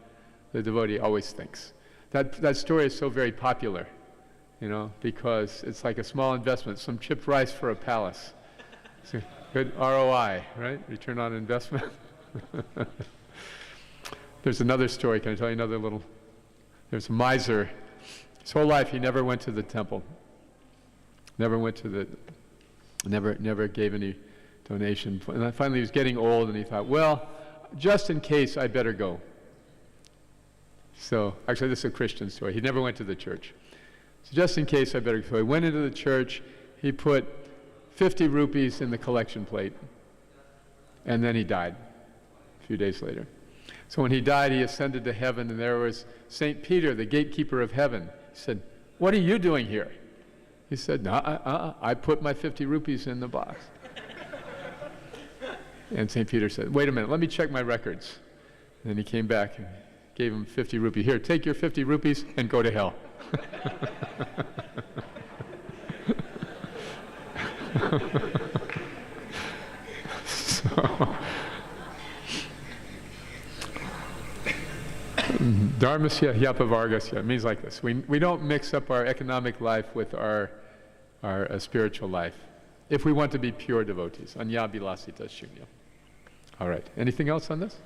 the devotee, always thinks. That story is so very popular, because it's like a small investment, some chipped rice for a palace. It's a good ROI, right? Return on investment. There's another story. Can I tell you another little? There's a miser. His whole life he never went to the temple. Never gave any donation. And finally he was getting old, and he thought, well, just in case, I better go. So, actually this is a Christian story. He never went to the church. So just in case, I better go. So he went into the church, he put 50 rupees in the collection plate, and then he died a few days later. So when he died, he ascended to heaven, and there was St. Peter, the gatekeeper of heaven. He said, "What are you doing here?" He said, "No, I put my 50 rupees in the box." And St. Peter said, "Wait a minute, let me check my records." And then he came back and gave him 50 rupees. "Here, take your 50 rupees and go to hell." So, Dharmasya hyapavargasya means like this. We don't mix up our economic life with our spiritual life if we want to be pure devotees. Anyabilasita shunya. All right. Anything else on this?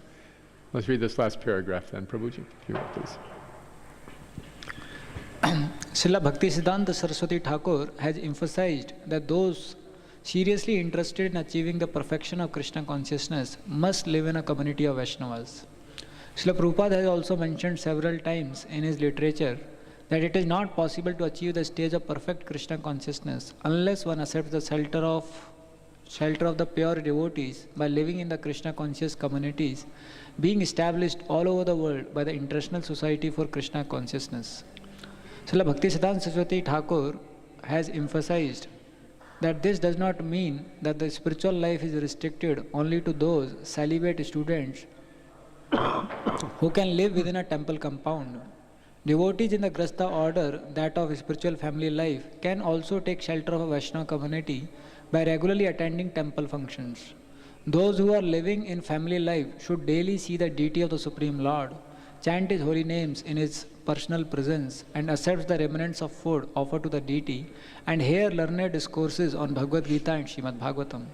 Let's read this last paragraph then, Prabhuji, if you will, please. Srila Bhaktisiddhanta Saraswati Thakur has emphasized that those seriously interested in achieving the perfection of Krishna consciousness must live in a community of Vaishnavas. Srila Prabhupada has also mentioned several times in his literature that it is not possible to achieve the stage of perfect Krishna consciousness unless one accepts the shelter of the pure devotees by living in the Krishna conscious communities being established all over the world by the International Society for Krishna Consciousness. Srila Bhaktisiddhanta Saraswati Thakur has emphasized that this does not mean that the spiritual life is restricted only to those celibate students who can live within a temple compound. Devotees in the Grasta order, that of spiritual family life, can also take shelter of a Vaishnava community by regularly attending temple functions. Those who are living in family life should daily see the deity of the Supreme Lord, chant his holy names in his personal presence, and accept the remnants of food offered to the deity, and hear learned discourses on Bhagavad Gita and Srimad Bhagvatam.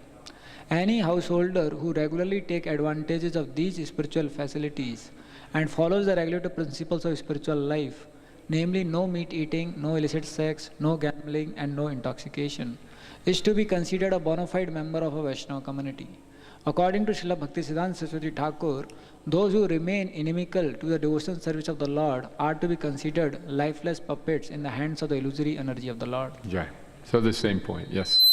Any householder who regularly takes advantages of these spiritual facilities and follows the regulative principles of spiritual life, namely no meat eating, no illicit sex, no gambling, and no intoxication, is to be considered a bona fide member of a Vaishnava community. According to Srila Bhaktisiddhanta Saraswati Thakur, those who remain inimical to the devotional service of the Lord are to be considered lifeless puppets in the hands of the illusory energy of the Lord. Yeah. So the same point, yes.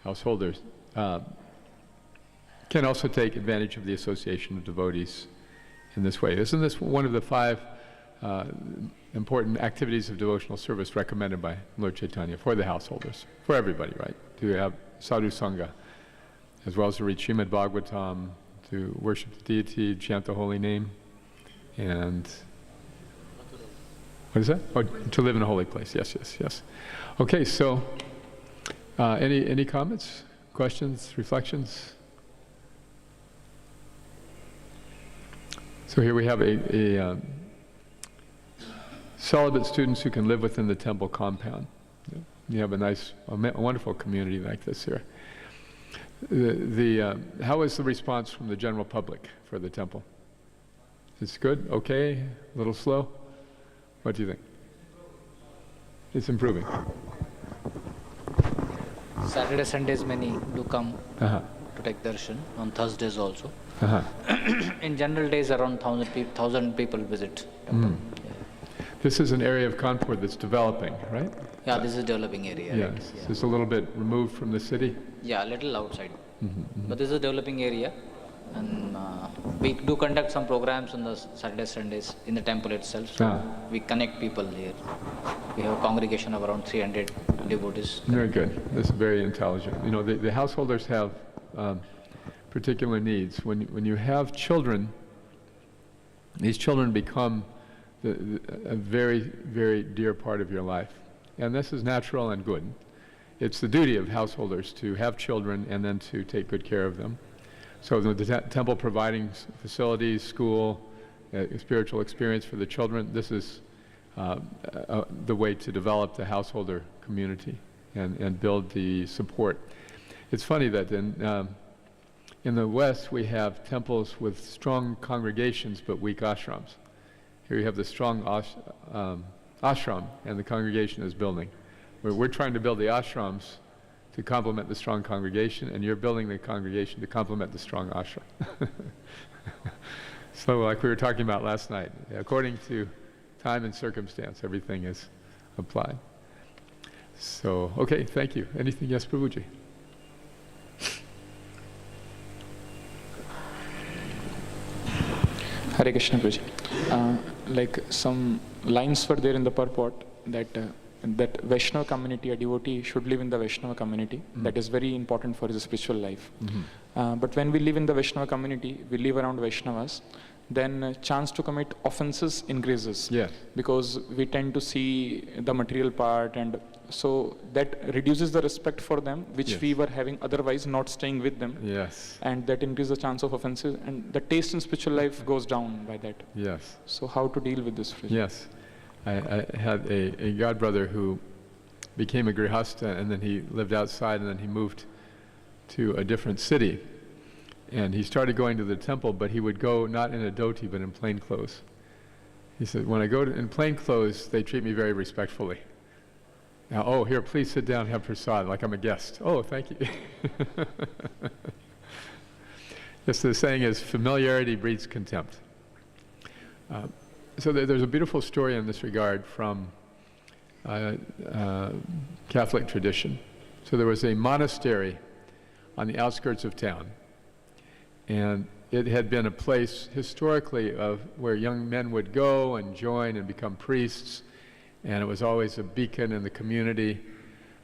Householders can also take advantage of the association of devotees in this way. Isn't this one of the 5 important activities of devotional service recommended by Lord Chaitanya for the householders, for everybody, right? To have sadhu sangha, as well as to read Srimad Bhagvatam, to worship the deity, chant the holy name, and what is that? Oh, to live in a holy place. Yes, yes, yes. Okay, so any comments, questions, reflections? So here we have a celibate students who can live within the temple compound. You have a wonderful community like this here. How is the response from the general public for the temple? It's good? Okay? A little slow? What do you think? It's improving. Saturday, Sundays many do come Uh-huh. to take darshan. On Thursdays also. Uh-huh. In general days around 1,000 people visit. This is an area of Kanpur that's developing, right? Yeah, this is developing area. Yes. Right? Yeah. It's a little bit removed from the city. Yeah, a little outside. But this is a developing area, and we do conduct some programs on the Saturdays, Sundays in the temple itself. So we connect people here. We have a congregation of around 300 devotees. Very good. This is very intelligent. You know, the householders have particular needs. When you have children, these children become a very, very dear part of your life. And this is natural and good. It's the duty of householders to have children and then to take good care of them. So the temple providing facilities, school, spiritual experience for the children, this is the way to develop the householder community and build the support. It's funny that in the West we have temples with strong congregations but weak ashrams. Here you have the strong ashram and the congregation is building. We're trying to build the ashrams to complement the strong congregation, and you're building the congregation to complement the strong ashram. So like we were talking about last night, according to time and circumstance, everything is applied. So, okay, thank you. Anything? Yes, Prabhuji. Hare Krishna, Prabhuji. Like some lines were there in the purport that that Vaishnava community, a devotee should live in the Vaishnava community. That is very important for his spiritual life. But when we live in the Vaishnava community, we live around Vaishnavas, then chance to commit offenses increases. Yes. Because we tend to see the material part, and so that reduces the respect for them, which Yes. we were having otherwise not staying with them. Yes. And that increases the chance of offenses, and the taste in spiritual life goes down by that. Yes. So how to deal with this? Yes. I had a godbrother who became a grihasta, and then he lived outside, and then he moved to a different city. And he started going to the temple, but he would go not in a dhoti, but in plain clothes. He said, when I go in plain clothes, they treat me very respectfully. Now, oh, here, please sit down and have prasad, like I'm a guest. Oh, thank you. Yes, the saying is, familiarity breeds contempt. So there's a beautiful story in this regard from Catholic tradition. So there was a monastery on the outskirts of town, and it had been a place historically of where young men would go and join and become priests, and it was always a beacon in the community.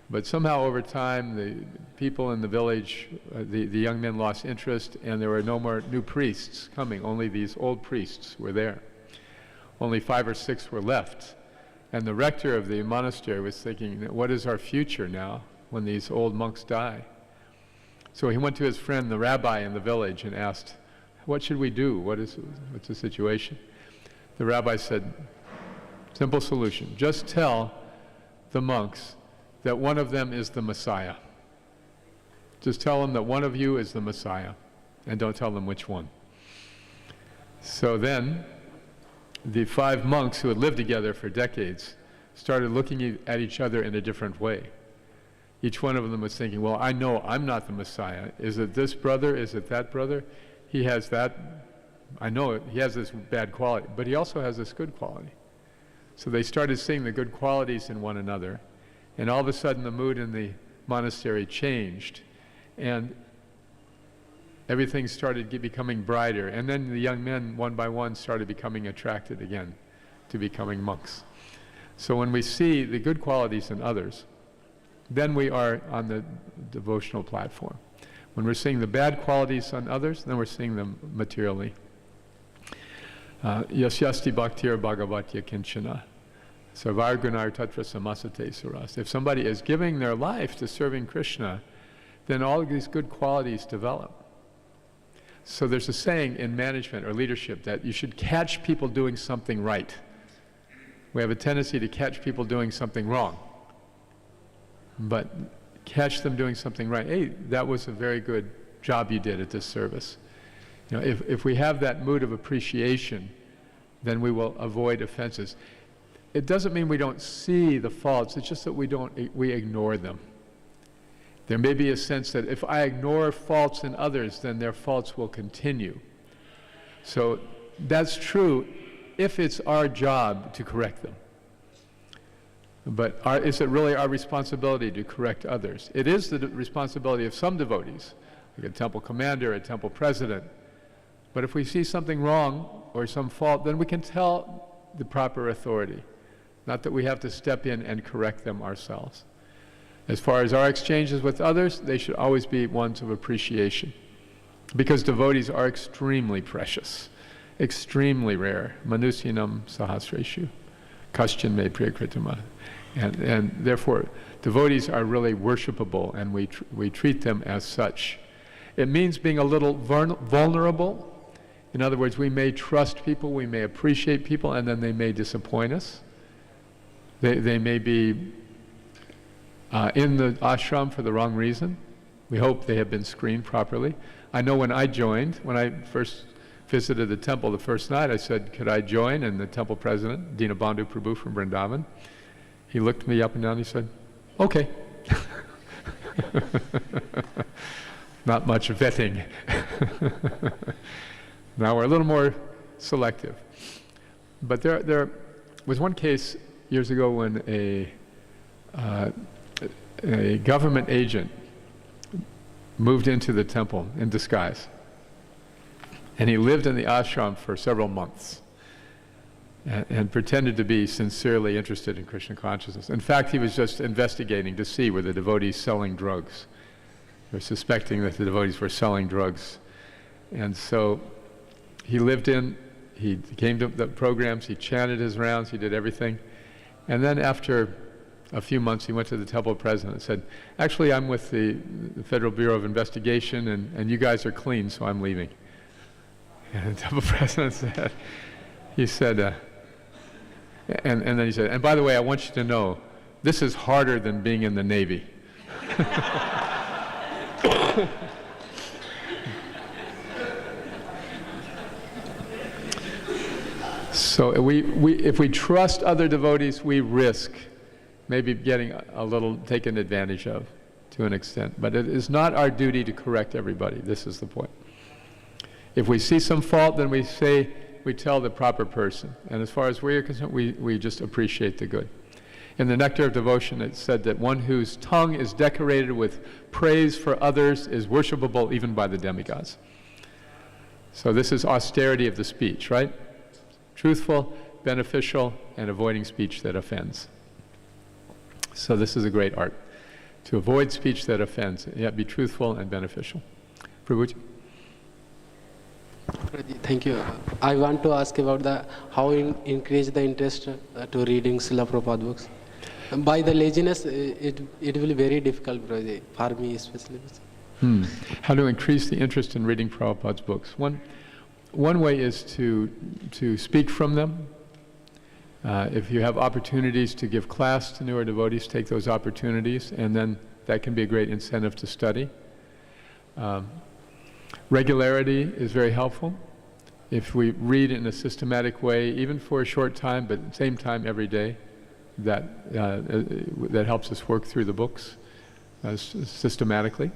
But somehow over time, the people in the village, the young men lost interest, and there were no more new priests coming. Only these old priests were there. Only 5 or 6 were left. And the rector of the monastery was thinking, what is our future now when these old monks die? So he went to his friend, the rabbi in the village, and asked, what should we do? What's the situation? The rabbi said, simple solution. Just tell the monks that one of them is the Messiah. Just tell them that one of you is the Messiah, and don't tell them which one. So then, the 5 monks who had lived together for decades started looking at each other in a different way. Each one of them was thinking, well, I know I'm not the Messiah. Is it this brother? Is it that brother? He has that, I know it, he has this bad quality, but he also has this good quality. So they started seeing the good qualities in one another, and all of a sudden the mood in the monastery changed, and everything started becoming brighter. And then the young men, one by one, started becoming attracted again to becoming monks. So when we see the good qualities in others, then we are on the devotional platform. When we're seeing the bad qualities on others, then we're seeing them materially. Yasyasti bhaktir bhagavatya kinchana. Sarvar gunar tatra samasate suras. If somebody is giving their life to serving Krishna, then all of these good qualities develop. So there's a saying in management or leadership that you should catch people doing something right. We have a tendency to catch people doing something wrong. But catch them doing something right. Hey, that was a very good job you did at this service. You know, if we have that mood of appreciation, then we will avoid offenses. It doesn't mean we don't see the faults, it's just that we ignore them. There may be a sense that if I ignore faults in others, then their faults will continue. So that's true if it's our job to correct them. But is it really our responsibility to correct others? It is the responsibility of some devotees, like a temple commander, a temple president. But if we see something wrong or some fault, then we can tell the proper authority. Not that we have to step in and correct them ourselves. As far as our exchanges with others, they should always be ones of appreciation. Because devotees are extremely precious, extremely rare. Manusyanam sahasreshu, kaschan me priyakritama. And therefore, devotees are really worshipable, and we treat them as such. It means being a little vulnerable. In other words, we may trust people, we may appreciate people, and then they may disappoint us. They may be in the ashram for the wrong reason. We hope they have been screened properly. I know when I joined, when I first visited the temple the first night, I said, could I join? And the temple president, Dinabandhu Prabhu from Vrindavan, he looked me up and down, he said, okay. Not much vetting. Now we're a little more selective. But there was one case years ago when a government agent moved into the temple in disguise. And he lived in the ashram for several months and pretended to be sincerely interested in Krishna consciousness. In fact, he was just investigating to see were the devotees selling drugs. They were suspecting that the devotees were selling drugs. And so he came to the programs, he chanted his rounds, he did everything. And then after a few months, he went to the temple president and said, actually, I'm with the Federal Bureau of Investigation, and you guys are clean, so I'm leaving. And the temple president said, and then he said, and by the way, I want you to know, this is harder than being in the Navy. So if we trust other devotees, we risk maybe getting a little taken advantage of to an extent. But it is not our duty to correct everybody. This is the point. If we see some fault, then we tell the proper person. And as far as we are concerned, we just appreciate the good. In the Nectar of Devotion, it said that one whose tongue is decorated with praise for others is worshipable even by the demigods. So this is austerity of the speech, right? Truthful, beneficial, and avoiding speech that offends. So this is a great art, to avoid speech that offends, yet be truthful and beneficial. Prabhuji? Thank you. I want to ask about how increase the interest to reading Srila Prabhupada books. By the laziness, it will be very difficult, Prabhuji, for me especially. How to increase the interest in reading Prabhupada's books? One way is to speak from them. If you have opportunities to give class to newer devotees, take those opportunities, and then that can be a great incentive to study. Regularity is very helpful. If we read in a systematic way, even for a short time, but at the same time every day, that helps us work through the books systematically.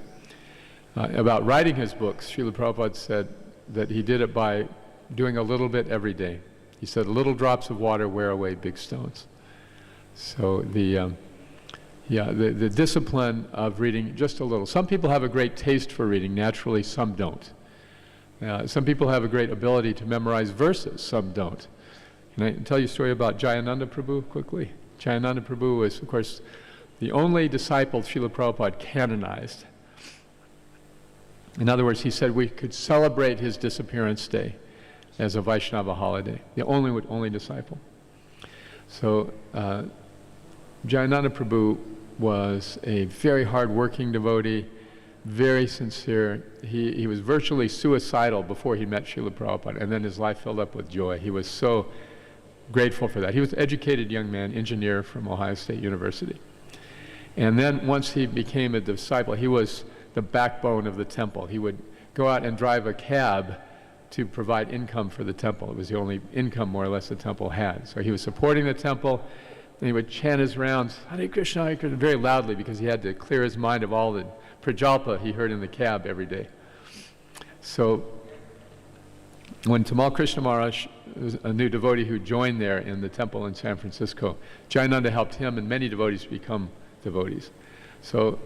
About writing his books, Srila Prabhupada said that he did it by doing a little bit every day. He said, little drops of water wear away big stones. So the discipline of reading just a little. Some people have a great taste for reading, naturally, some don't. Some people have a great ability to memorize verses, some don't. Can I tell you a story about Jayananda Prabhu quickly? Jayananda Prabhu was, of course, the only disciple Srila Prabhupada canonized. In other words, he said we could celebrate his disappearance day as a Vaishnava holiday, the only disciple. So Jayananda Prabhu was a very hard-working devotee, very sincere. He was virtually suicidal before he met Srila Prabhupada, and then his life filled up with joy. He was so grateful for that. He was an educated young man, engineer from Ohio State University. And then once he became a disciple, he was the backbone of the temple. He would go out and drive a cab to provide income for the temple. It was the only income, more or less, the temple had. So he was supporting the temple, and he would chant his rounds, Hare Krishna, very loudly, because he had to clear his mind of all the prajalpa he heard in the cab every day. So when Tamal Krishna Maharaj was a new devotee who joined there in the temple in San Francisco, Jayananda helped him and many devotees become devotees. So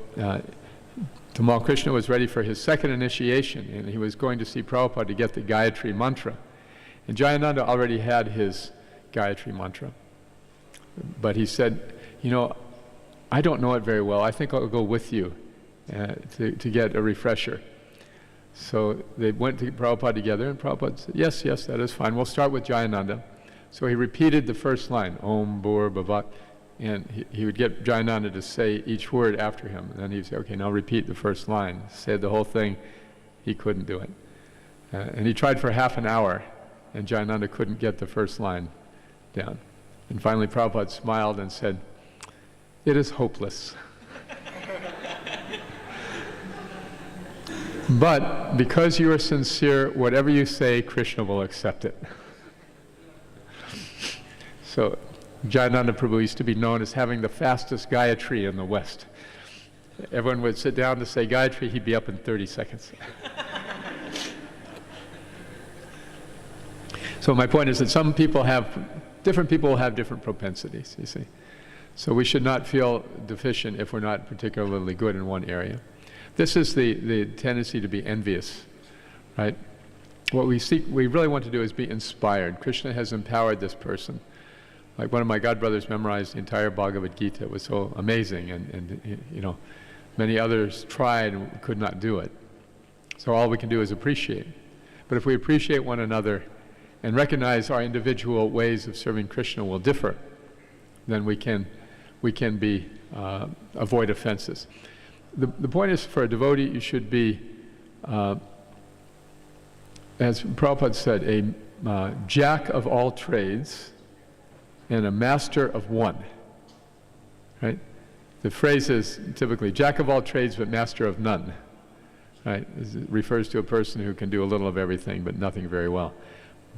Tamal Krishna was ready for his second initiation, and he was going to see Prabhupada to get the Gayatri mantra. And Jayananda already had his Gayatri mantra. But he said, I don't know it very well. I think I'll go with you to get a refresher. So they went to Prabhupada together, and Prabhupada said, yes, that is fine. We'll start with Jayananda. So he repeated the first line, Om Bhur Bhavat, and he would get Jayananda to say each word after him. And then he'd say, okay, now repeat the first line. Said the whole thing. He couldn't do it. And he tried for half an hour, and Jayananda couldn't get the first line down. And finally Prabhupada smiled and said, it is hopeless. But because you are sincere, whatever you say, Krishna will accept it. So Jayananda Prabhu used to be known as having the fastest Gayatri in the West. Everyone would sit down to say Gayatri, he'd be up in 30 seconds. So my point is that different people will have different propensities, you see. So we should not feel deficient if we're not particularly good in one area. This is the tendency to be envious, right? what we really want to do is be inspired. Krishna has empowered this person. Like one of my godbrothers memorized the entire Bhagavad Gita. It was so amazing, and many others tried and could not do it. So all we can do is appreciate. But if we appreciate one another and recognize our individual ways of serving Krishna will differ, then we can avoid offenses. The point is, for a devotee, you should be, as Prabhupada said, a jack of all trades and a master of one. Right? The phrase is typically jack of all trades but master of none. Right? It refers to a person who can do a little of everything but nothing very well.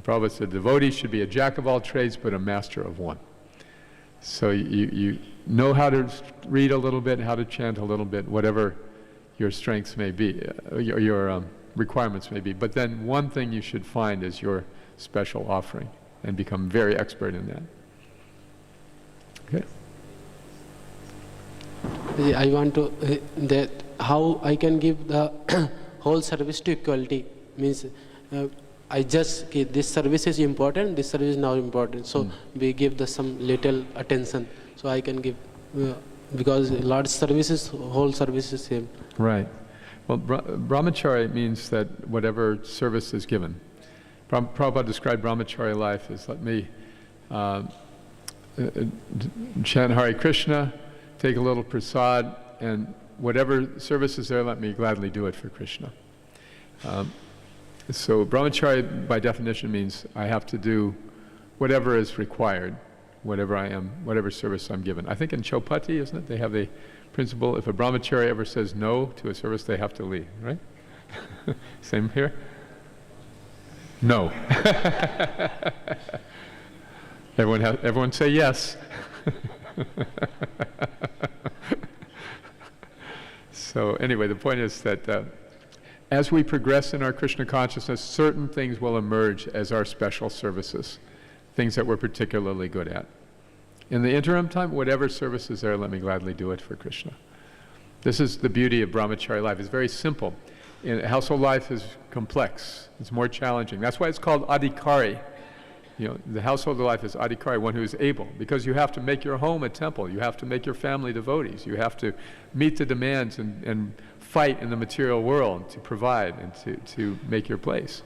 Prabhupada said, devotee should be a jack of all trades but a master of one. So you know how to read a little bit, how to chant a little bit, whatever your strengths may be, your requirements may be. But then one thing you should find is your special offering and become very expert in that. Okay? I want to, that how I can give the whole service to equality. Means I just, this service is important, this service is now important. So we give some little attention. So I can give, because large services, whole service is same. Right. Well, brahmacharya means that whatever service is given. Prabhupada described brahmacharya life as, let me chant Hare Krishna, take a little prasad, and whatever service is there, let me gladly do it for Krishna. So brahmacharya, by definition, means I have to do whatever is required, whatever service I'm given. I think in Chaupati, isn't it, they have a principle, if a brahmacharya ever says no to a service, they have to leave, right? Same here? No. Everyone say yes. So anyway, the point is that as we progress in our Krishna consciousness, certain things will emerge as our special services, things that we're particularly good at. In the interim time, whatever service is there, let me gladly do it for Krishna. This is the beauty of brahmacharya life. It's very simple. Household life is complex. It's more challenging. That's why it's called adhikari. The household life is adhikari, one who is able, because you have to make your home a temple. You have to make your family devotees. You have to meet the demands and fight in the material world to provide and to make your place.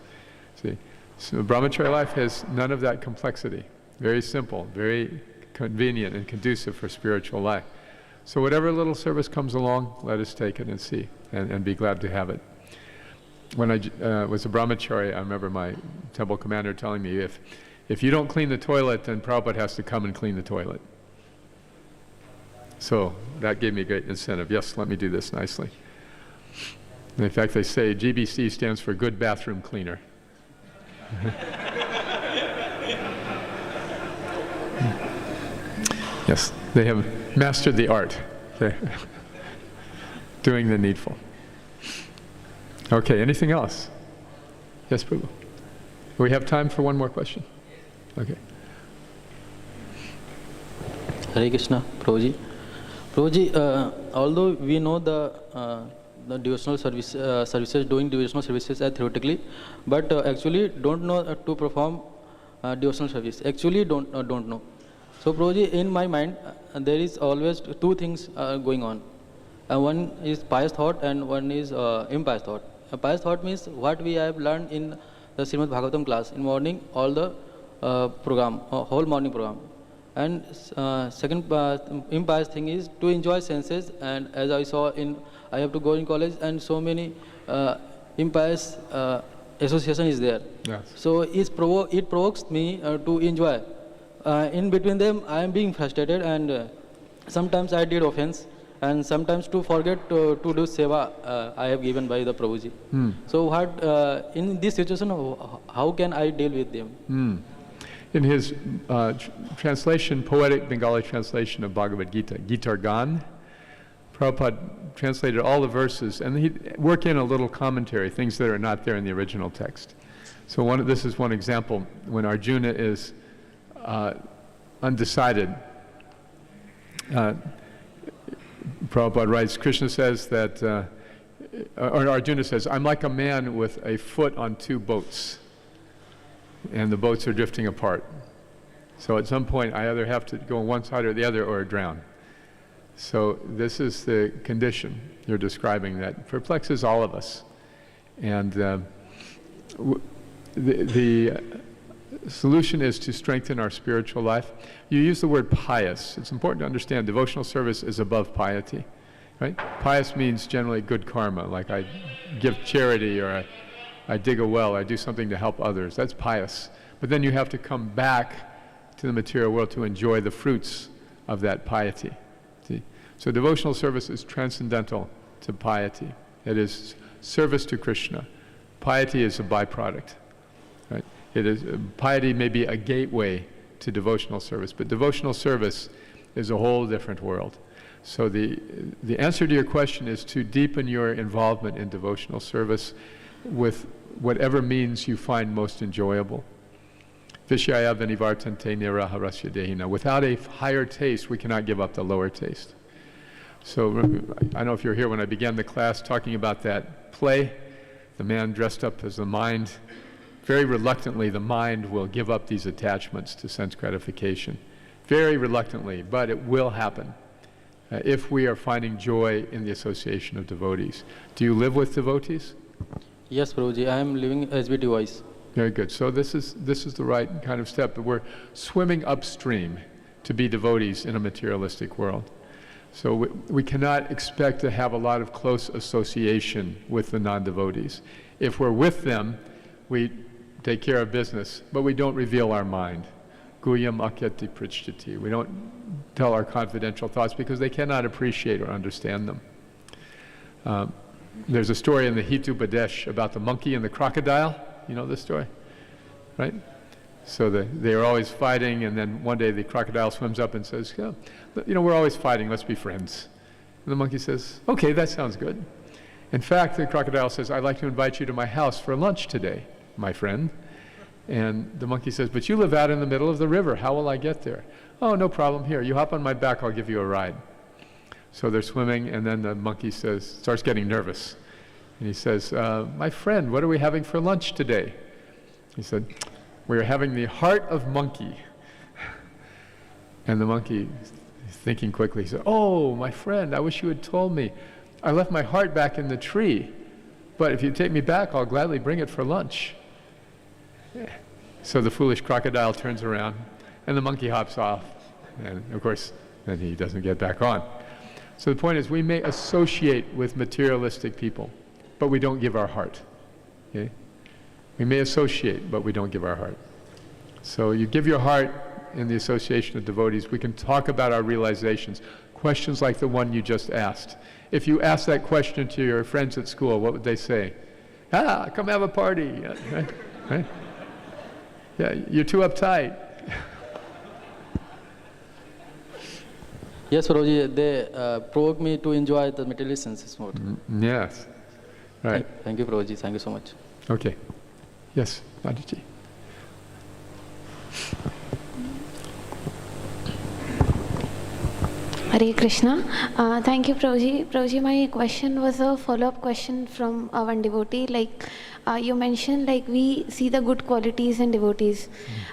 See, so brahmacharya life has none of that complexity. Very simple, very convenient and conducive for spiritual life. So whatever little service comes along, let us take it and see, and be glad to have it. When I was a brahmacharya, I remember my temple commander telling me, if you don't clean the toilet, then Prabhupada has to come and clean the toilet. So that gave me great incentive. Yes, let me do this nicely. And in fact, they say GBC stands for Good Bathroom Cleaner. Yes, they have mastered the art. They're doing the needful. Okay, anything else? Yes, Prabhu. We have time for one more question. Okay. Hare Krishna, Prabhuji. Prabhuji, although we know the devotional services, doing devotional services theoretically, but actually don't know to perform devotional service. Actually don't know. So Prabhuji, in my mind, there is always two things going on. One is pious thought and one is impious thought. A pious thought means what we have learned in the Srimad Bhagvatam class in morning, all the program, whole morning program. And second impious thing is to enjoy senses, and as I saw I have to go in college and so many impious association is there. Yes. So it provokes me to enjoy. In between them, I am being frustrated, and sometimes I did offense, and sometimes to forget to do seva I have given by the Prabhuji. So what in this situation, how can I deal with them? In his translation, poetic Bengali translation of Bhagavad Gita, Gitargan, Prabhupada translated all the verses, and he'd work in a little commentary, things that are not there in the original text. So this is one example. When Arjuna is undecided, Prabhupada writes, Krishna says that or Arjuna says, I'm like a man with a foot on two boats, and the boats are drifting apart. So at some point, I either have to go on one side or the other or drown. So this is the condition you're describing that perplexes all of us. And the solution is to strengthen our spiritual life. You use the word pious. It's important to understand devotional service is above piety. Right? Pious means generally good karma, like I give charity or I dig a well, I do something to help others. That's pious. But then you have to come back to the material world to enjoy the fruits of that piety. See? So devotional service is transcendental to piety. It is service to Krishna. Piety is a byproduct. Right? Piety may be a gateway to devotional service, but devotional service is a whole different world. So the answer to your question is to deepen your involvement in devotional service with whatever means you find most enjoyable. Vishaya vanivartante niraharasya dehina. Without a higher taste, we cannot give up the lower taste. So I don't know if you're here when I began the class talking about that play, the man dressed up as the mind. Very reluctantly, the mind will give up these attachments to sense gratification. Very reluctantly, but it will happen if we are finding joy in the association of devotees. Do you live with devotees? Yes, Prabhuji, I am living as with device. Very good. So this is the right kind of step. We're swimming upstream to be devotees in a materialistic world. So we cannot expect to have a lot of close association with the non-devotees. If we're with them, we take care of business, but we don't reveal our mind. Guyam akyati prichyati. We don't tell our confidential thoughts because they cannot appreciate or understand them. There's a story in the Hitopadesh about the monkey and the crocodile. You know this story, right? So they are always fighting, and then one day the crocodile swims up and says, yeah, we're always fighting, let's be friends. And the monkey says, okay, that sounds good. In fact, the crocodile says, I'd like to invite you to my house for lunch today, my friend. And the monkey says, but you live out in the middle of the river, how will I get there? Oh, no problem, here, you hop on my back, I'll give you a ride. So they're swimming, and then the monkey starts getting nervous. And he says, my friend, what are we having for lunch today? He said, we're having the heart of monkey. And the monkey, thinking quickly, he said, oh, my friend, I wish you had told me. I left my heart back in the tree, but if you take me back, I'll gladly bring it for lunch. So the foolish crocodile turns around, and the monkey hops off. And of course, then he doesn't get back on. So the point is, we may associate with materialistic people, but we don't give our heart. Okay? We may associate, but we don't give our heart. So you give your heart in the association of devotees. We can talk about our realizations. Questions like the one you just asked. If you ask that question to your friends at school, what would they say? Come have a party. Right? Right? Yeah, you're too uptight. Yes, Prabhuji, they provoke me to enjoy the material senses more. Yes. Right. Thank you, Prabhuji. Thank you so much. Okay. Yes, Aditi. Hare Krishna. Thank you, Prabhuji. Prabhuji, my question was a follow-up question from one devotee. Like you mentioned, like we see the good qualities in devotees.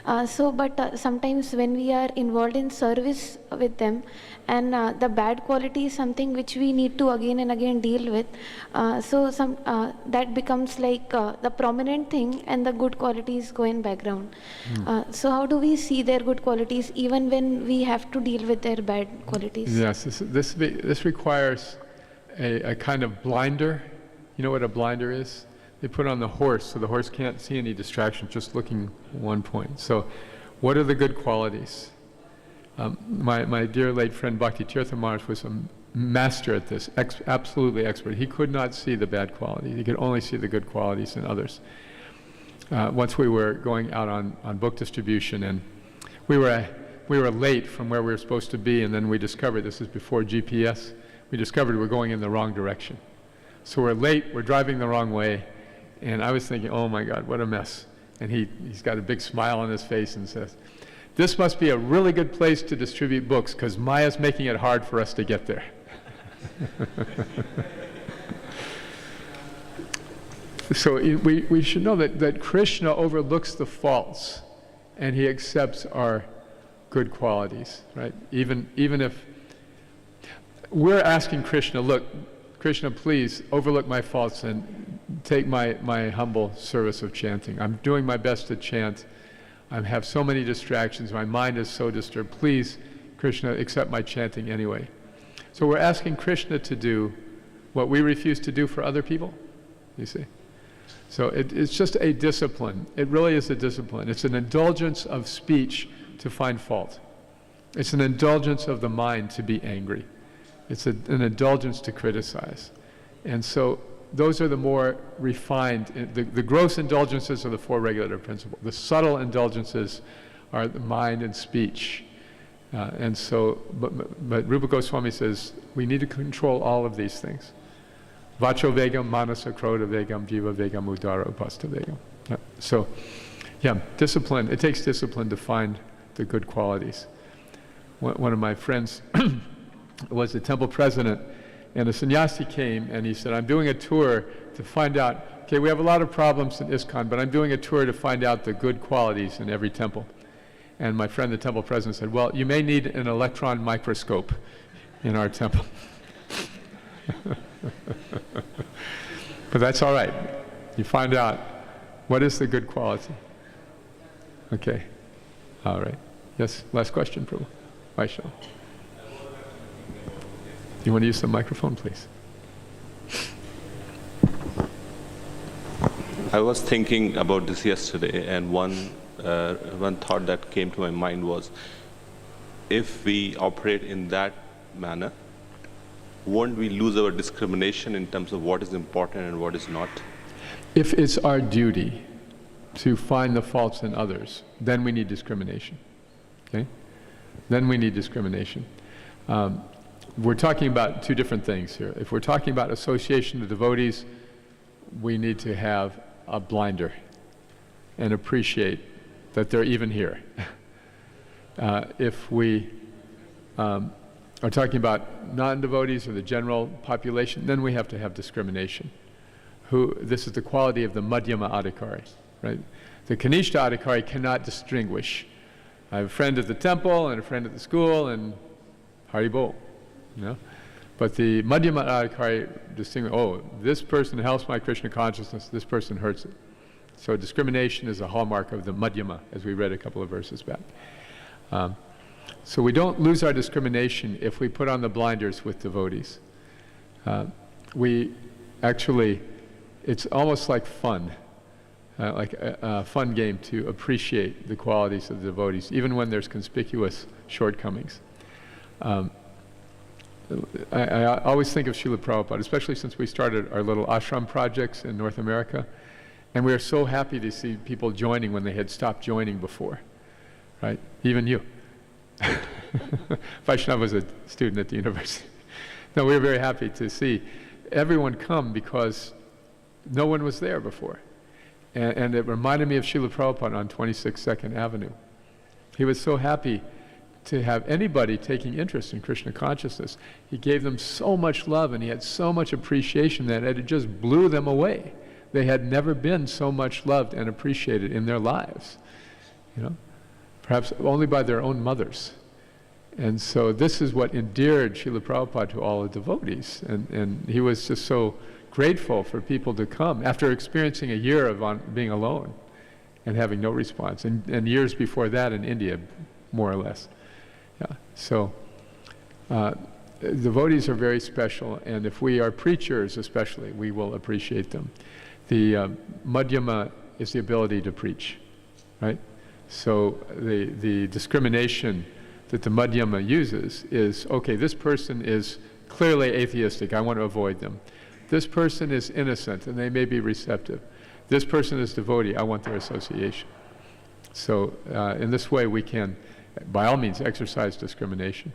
But sometimes when we are involved in service with them, and the bad quality is something which we need to again and again deal with. That becomes like the prominent thing, and the good qualities go in background. So how do we see their good qualities even when we have to deal with their bad qualities? Yes, this requires a kind of blinder. You know what a blinder is? They put on the horse so the horse can't see any distraction, just looking one point. So what are the good qualities? My dear late friend Bhakti Tirtha Maharaj was a master at this, absolutely expert. He could not see the bad qualities. He could only see the good qualities in others. Once we were going out on book distribution, and we were late from where we were supposed to be, and then we discovered, this is before GPS, we discovered we're going in the wrong direction. So we're late, we're driving the wrong way, and I was thinking, oh my God, what a mess. And he's got a big smile on his face and says, this must be a really good place to distribute books, because Maya's making it hard for us to get there. So we should know that Krishna overlooks the faults and he accepts our good qualities, right? Even if we're asking Krishna, look, Krishna, please overlook my faults and take my humble service of chanting. I'm doing my best to chant. I have so many distractions. My mind is so disturbed. Please, Krishna, accept my chanting anyway. So we're asking Krishna to do what we refuse to do for other people, you see. So it's just a discipline. It really is a discipline. It's an indulgence of speech to find fault. It's an indulgence of the mind to be angry. It's an indulgence to criticize. And so those are the more refined, the gross indulgences are the four regulative principles. The subtle indulgences are the mind and speech. And so, but Rupa Goswami says, we need to control all of these things. Vacho vegam, manasa krodha vegam, jiva vegam, udara upasta vegam. So, yeah, discipline. It takes discipline to find the good qualities. One of my friends was the temple president, and a sannyasi came and he said, I'm doing a tour to find out, okay, we have a lot of problems in ISKCON, but I'm doing a tour to find out the good qualities in every temple. And my friend, the temple president, said, well, you may need an electron microscope in our temple. But that's all right. You find out what is the good quality. Okay. All right. Yes, last question, Prabhu. Vaishnav. You want to use the microphone, please? I was thinking about this yesterday, and one thought that came to my mind was, if we operate in that manner, won't we lose our discrimination in terms of what is important and what is not? If it's our duty to find the faults in others, then we need discrimination. Okay? Then we need discrimination. We're talking about two different things here. If we're talking about association of devotees, we need to have a blinder and appreciate that they're even here. If we are talking about non-devotees or the general population, then we have to have discrimination. This is the quality of the Madhyama Adhikari, right? The Kanishta Adhikari cannot distinguish. I have a friend at the temple and a friend at the school and Hari Bol, you know? But the Madhyama Adhikari distinguish, oh, this person helps my Krishna consciousness, this person hurts it. So discrimination is a hallmark of the Madhyama, as we read a couple of verses back. So we don't lose our discrimination if we put on the blinders with devotees. We actually, it's almost like fun, like a fun game to appreciate the qualities of the devotees, even when there's conspicuous shortcomings. I always think of Srila Prabhupada, especially since we started our little ashram projects in North America, and we are so happy to see people joining when they had stopped joining before, right? Even you. Vaishnav was a student at the university. No, we were very happy to see everyone come because no one was there before. And it reminded me of Srila Prabhupada on 26 2nd Avenue. He was so happy to have anybody taking interest in Krishna consciousness. He gave them so much love and he had so much appreciation that it just blew them away. They had never been so much loved and appreciated in their lives, you know, perhaps only by their own mothers. And so this is what endeared Srila Prabhupada to all the devotees. And he was just so grateful for people to come after experiencing a year of being alone and having no response, and years before that in India, more or less. Yeah. So devotees are very special, and if we are preachers especially, we will appreciate them. The Madhyama is the ability to preach, right? So the discrimination that the Madhyama uses is, okay, this person is clearly atheistic, I want to avoid them. This person is innocent and they may be receptive. This person is devotee, I want their association. So in this way we can, by all means, exercise discrimination.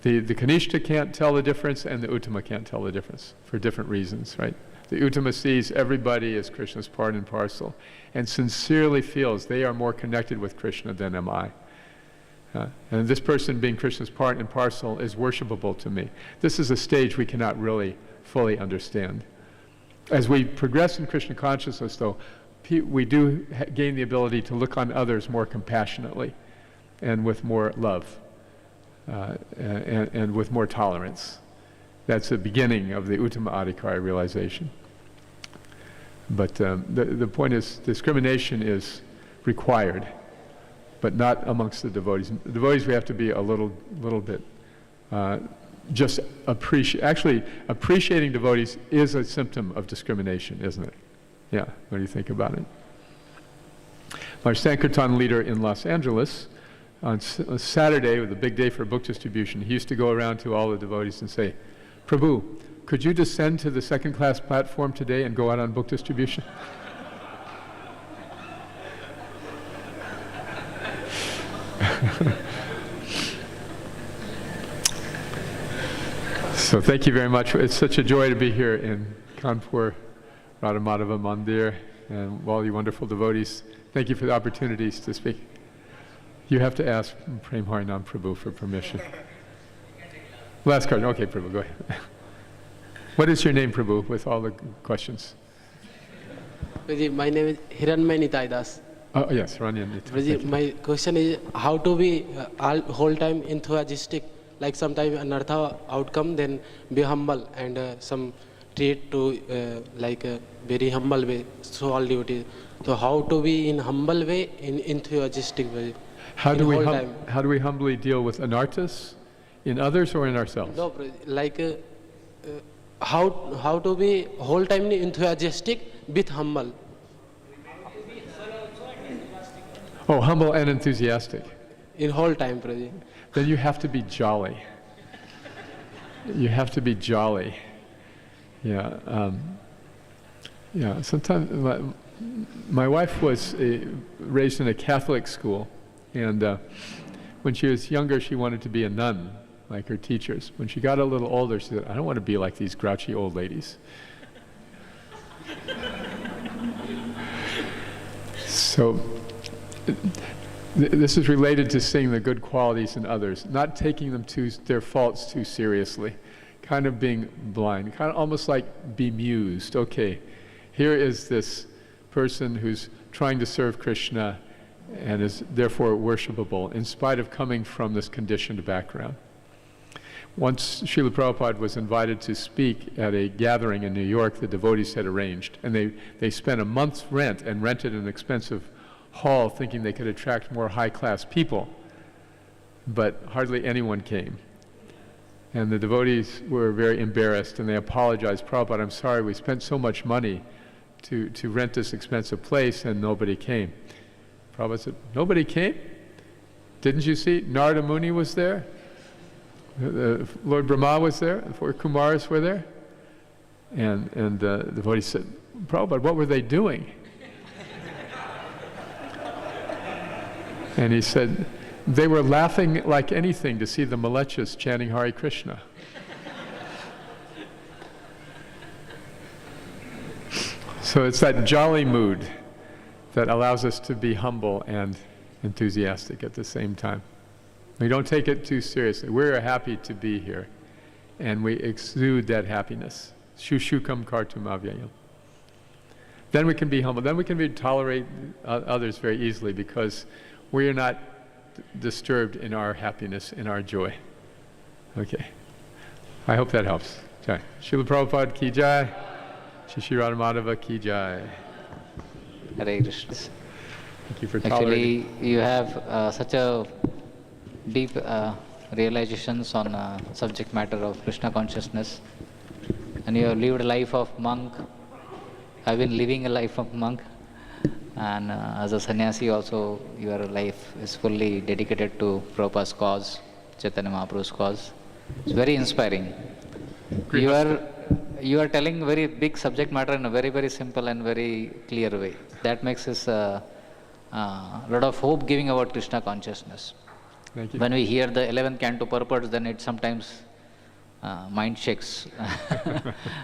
The Kanishta can't tell the difference and the Uttama can't tell the difference for different reasons, right? The Uttama sees everybody as Krishna's part and parcel and sincerely feels they are more connected with Krishna than am I. And this person being Krishna's part and parcel is worshipable to me. This is a stage we cannot really fully understand. As we progress in Krishna consciousness, though, we do gain the ability to look on others more compassionately and with more love and with more tolerance. That's the beginning of the Uttama Adhikari realization. But the point is, discrimination is required, but not amongst the devotees. The devotees, we have to be a little bit just actually appreciating devotees is a symptom of discrimination, isn't it? Yeah, what do you think about it? My Sankirtan leader in Los Angeles, on Saturday, was a big day for book distribution, he used to go around to all the devotees and say, Prabhu, could you descend to the second-class platform today and go out on book distribution? So thank you very much. It's such a joy to be here in Kanpur, Radha Madhava Mandir, and all you wonderful devotees. Thank you for the opportunities to speak. You have to ask Prem Harinam Prabhu for permission. Last card. Okay, Prabhu, go ahead. What is your name, Prabhu, with all the questions? My name is Hiranmay Nitaidas. Oh, yes, Ranyan. My question is, how to be all whole time enthusiastic? Like sometimes anartha outcome, then be humble and some treat to like a very humble way. So all duty. So how to be in humble way, in enthusiastic way? How do we humbly deal with anarthas in others or in ourselves? No, like how to be whole time enthusiastic with humble. Oh, humble and enthusiastic. In whole time, Prabhu. Then you have to be jolly. You have to be jolly. Yeah. Yeah. Sometimes my wife was raised in a Catholic school, and when she was younger, she wanted to be a nun, like her teachers. When she got a little older, she said, "I don't want to be like these grouchy old ladies." So. This is related to seeing the good qualities in others, not taking their faults too seriously, kind of being blind, kind of almost like bemused. Okay, here is this person who's trying to serve Krishna and is therefore worshipable in spite of coming from this conditioned background. Once Srila Prabhupada was invited to speak at a gathering in New York the devotees had arranged, and they spent a month's rent and rented an expensive hall thinking they could attract more high-class people, but hardly anyone came. And the devotees were very embarrassed and they apologized, Prabhupada, I'm sorry, we spent so much money to rent this expensive place and nobody came. Prabhupada said, nobody came? Didn't you see? Narada Muni was there, Lord Brahma was there, the 4 Kumaras were there. And the devotee said, Prabhupada, what were they doing? And he said, they were laughing like anything to see the Malechas chanting Hare Krishna. So it's that jolly mood that allows us to be humble and enthusiastic at the same time. We don't take it too seriously. We're happy to be here, and we exude that happiness. Shushukam kartum avyayam. Then we can be humble. Then we can tolerate others very easily because we are not disturbed in our happiness, in our joy. Okay. I hope that helps. Jai. Srila Prabhupada ki jai. Shri Radha Madhava ki jai. Hare Krishna. Thank you for tolerating. Actually, you have such a deep realizations on subject matter of Krishna consciousness, and you have lived a life of monk. I've been living a life of monk, and as a sannyasi also, your life is fully dedicated to Prabhupada's cause, Chaitanya Mahaprabhu's cause. It's very inspiring. You are telling very big subject matter in a very, very simple and very clear way. That makes us a lot of hope giving about Krishna consciousness. Thank you. When we hear the 11th canto purports, then it sometimes mind shakes.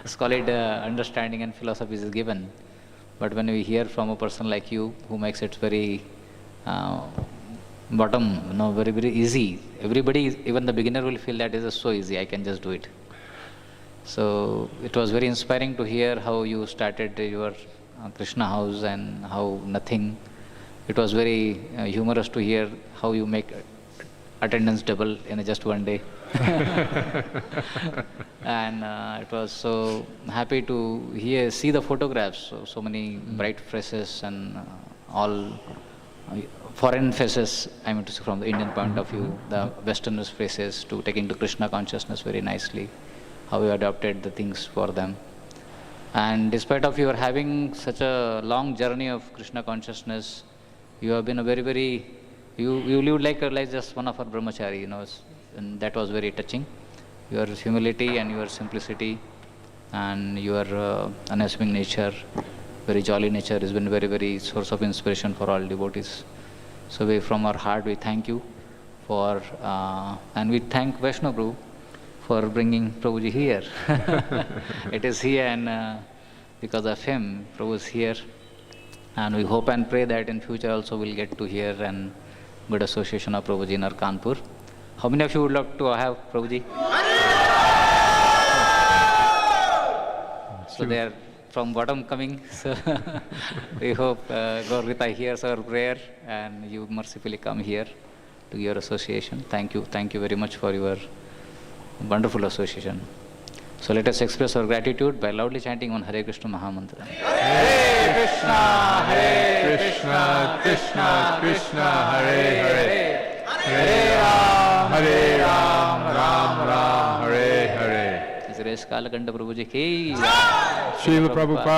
Solid understanding and philosophy is given. But when we hear from a person like you, who makes it very bottom, very, very easy. Everybody, even the beginner will feel that is so easy, I can just do it. So it was very inspiring to hear how you started your Krishna house and how nothing. It was very humorous to hear how you make attendance double in just one day. And it was so happy to see the photographs, so many bright faces and all foreign faces, I mean to say from the Indian point of view, the Westerners' faces to taking to Krishna consciousness very nicely, how you adopted the things for them. And despite of your having such a long journey of Krishna consciousness, you have been a very, you lived like just one of our brahmachari, and that was very touching. Your humility and your simplicity and your unassuming nature, very jolly nature has been very source of inspiration for all devotees. So from our heart we thank you for, and we thank Vaishnava Prabhu for bringing Prabhuji here. It is here and because of him, Prabhu is here. And we hope and pray that in future also we'll get to hear and good association of Prabhuji in our Kanpur. How many of you would like to have Prabhuji? So they are from bottom coming. So we hope Gaurita hears our prayer and you mercifully come here to your association. Thank you very much for your wonderful association. So let us express our gratitude by loudly chanting on Hare Krishna Mahamantra. Hare Krishna, Krishna Krishna, Hare Hare, Hare Ram, Ram Ram, Hare Hare. Kalakanatha Prabhu ji ki. Srila Prabhupada.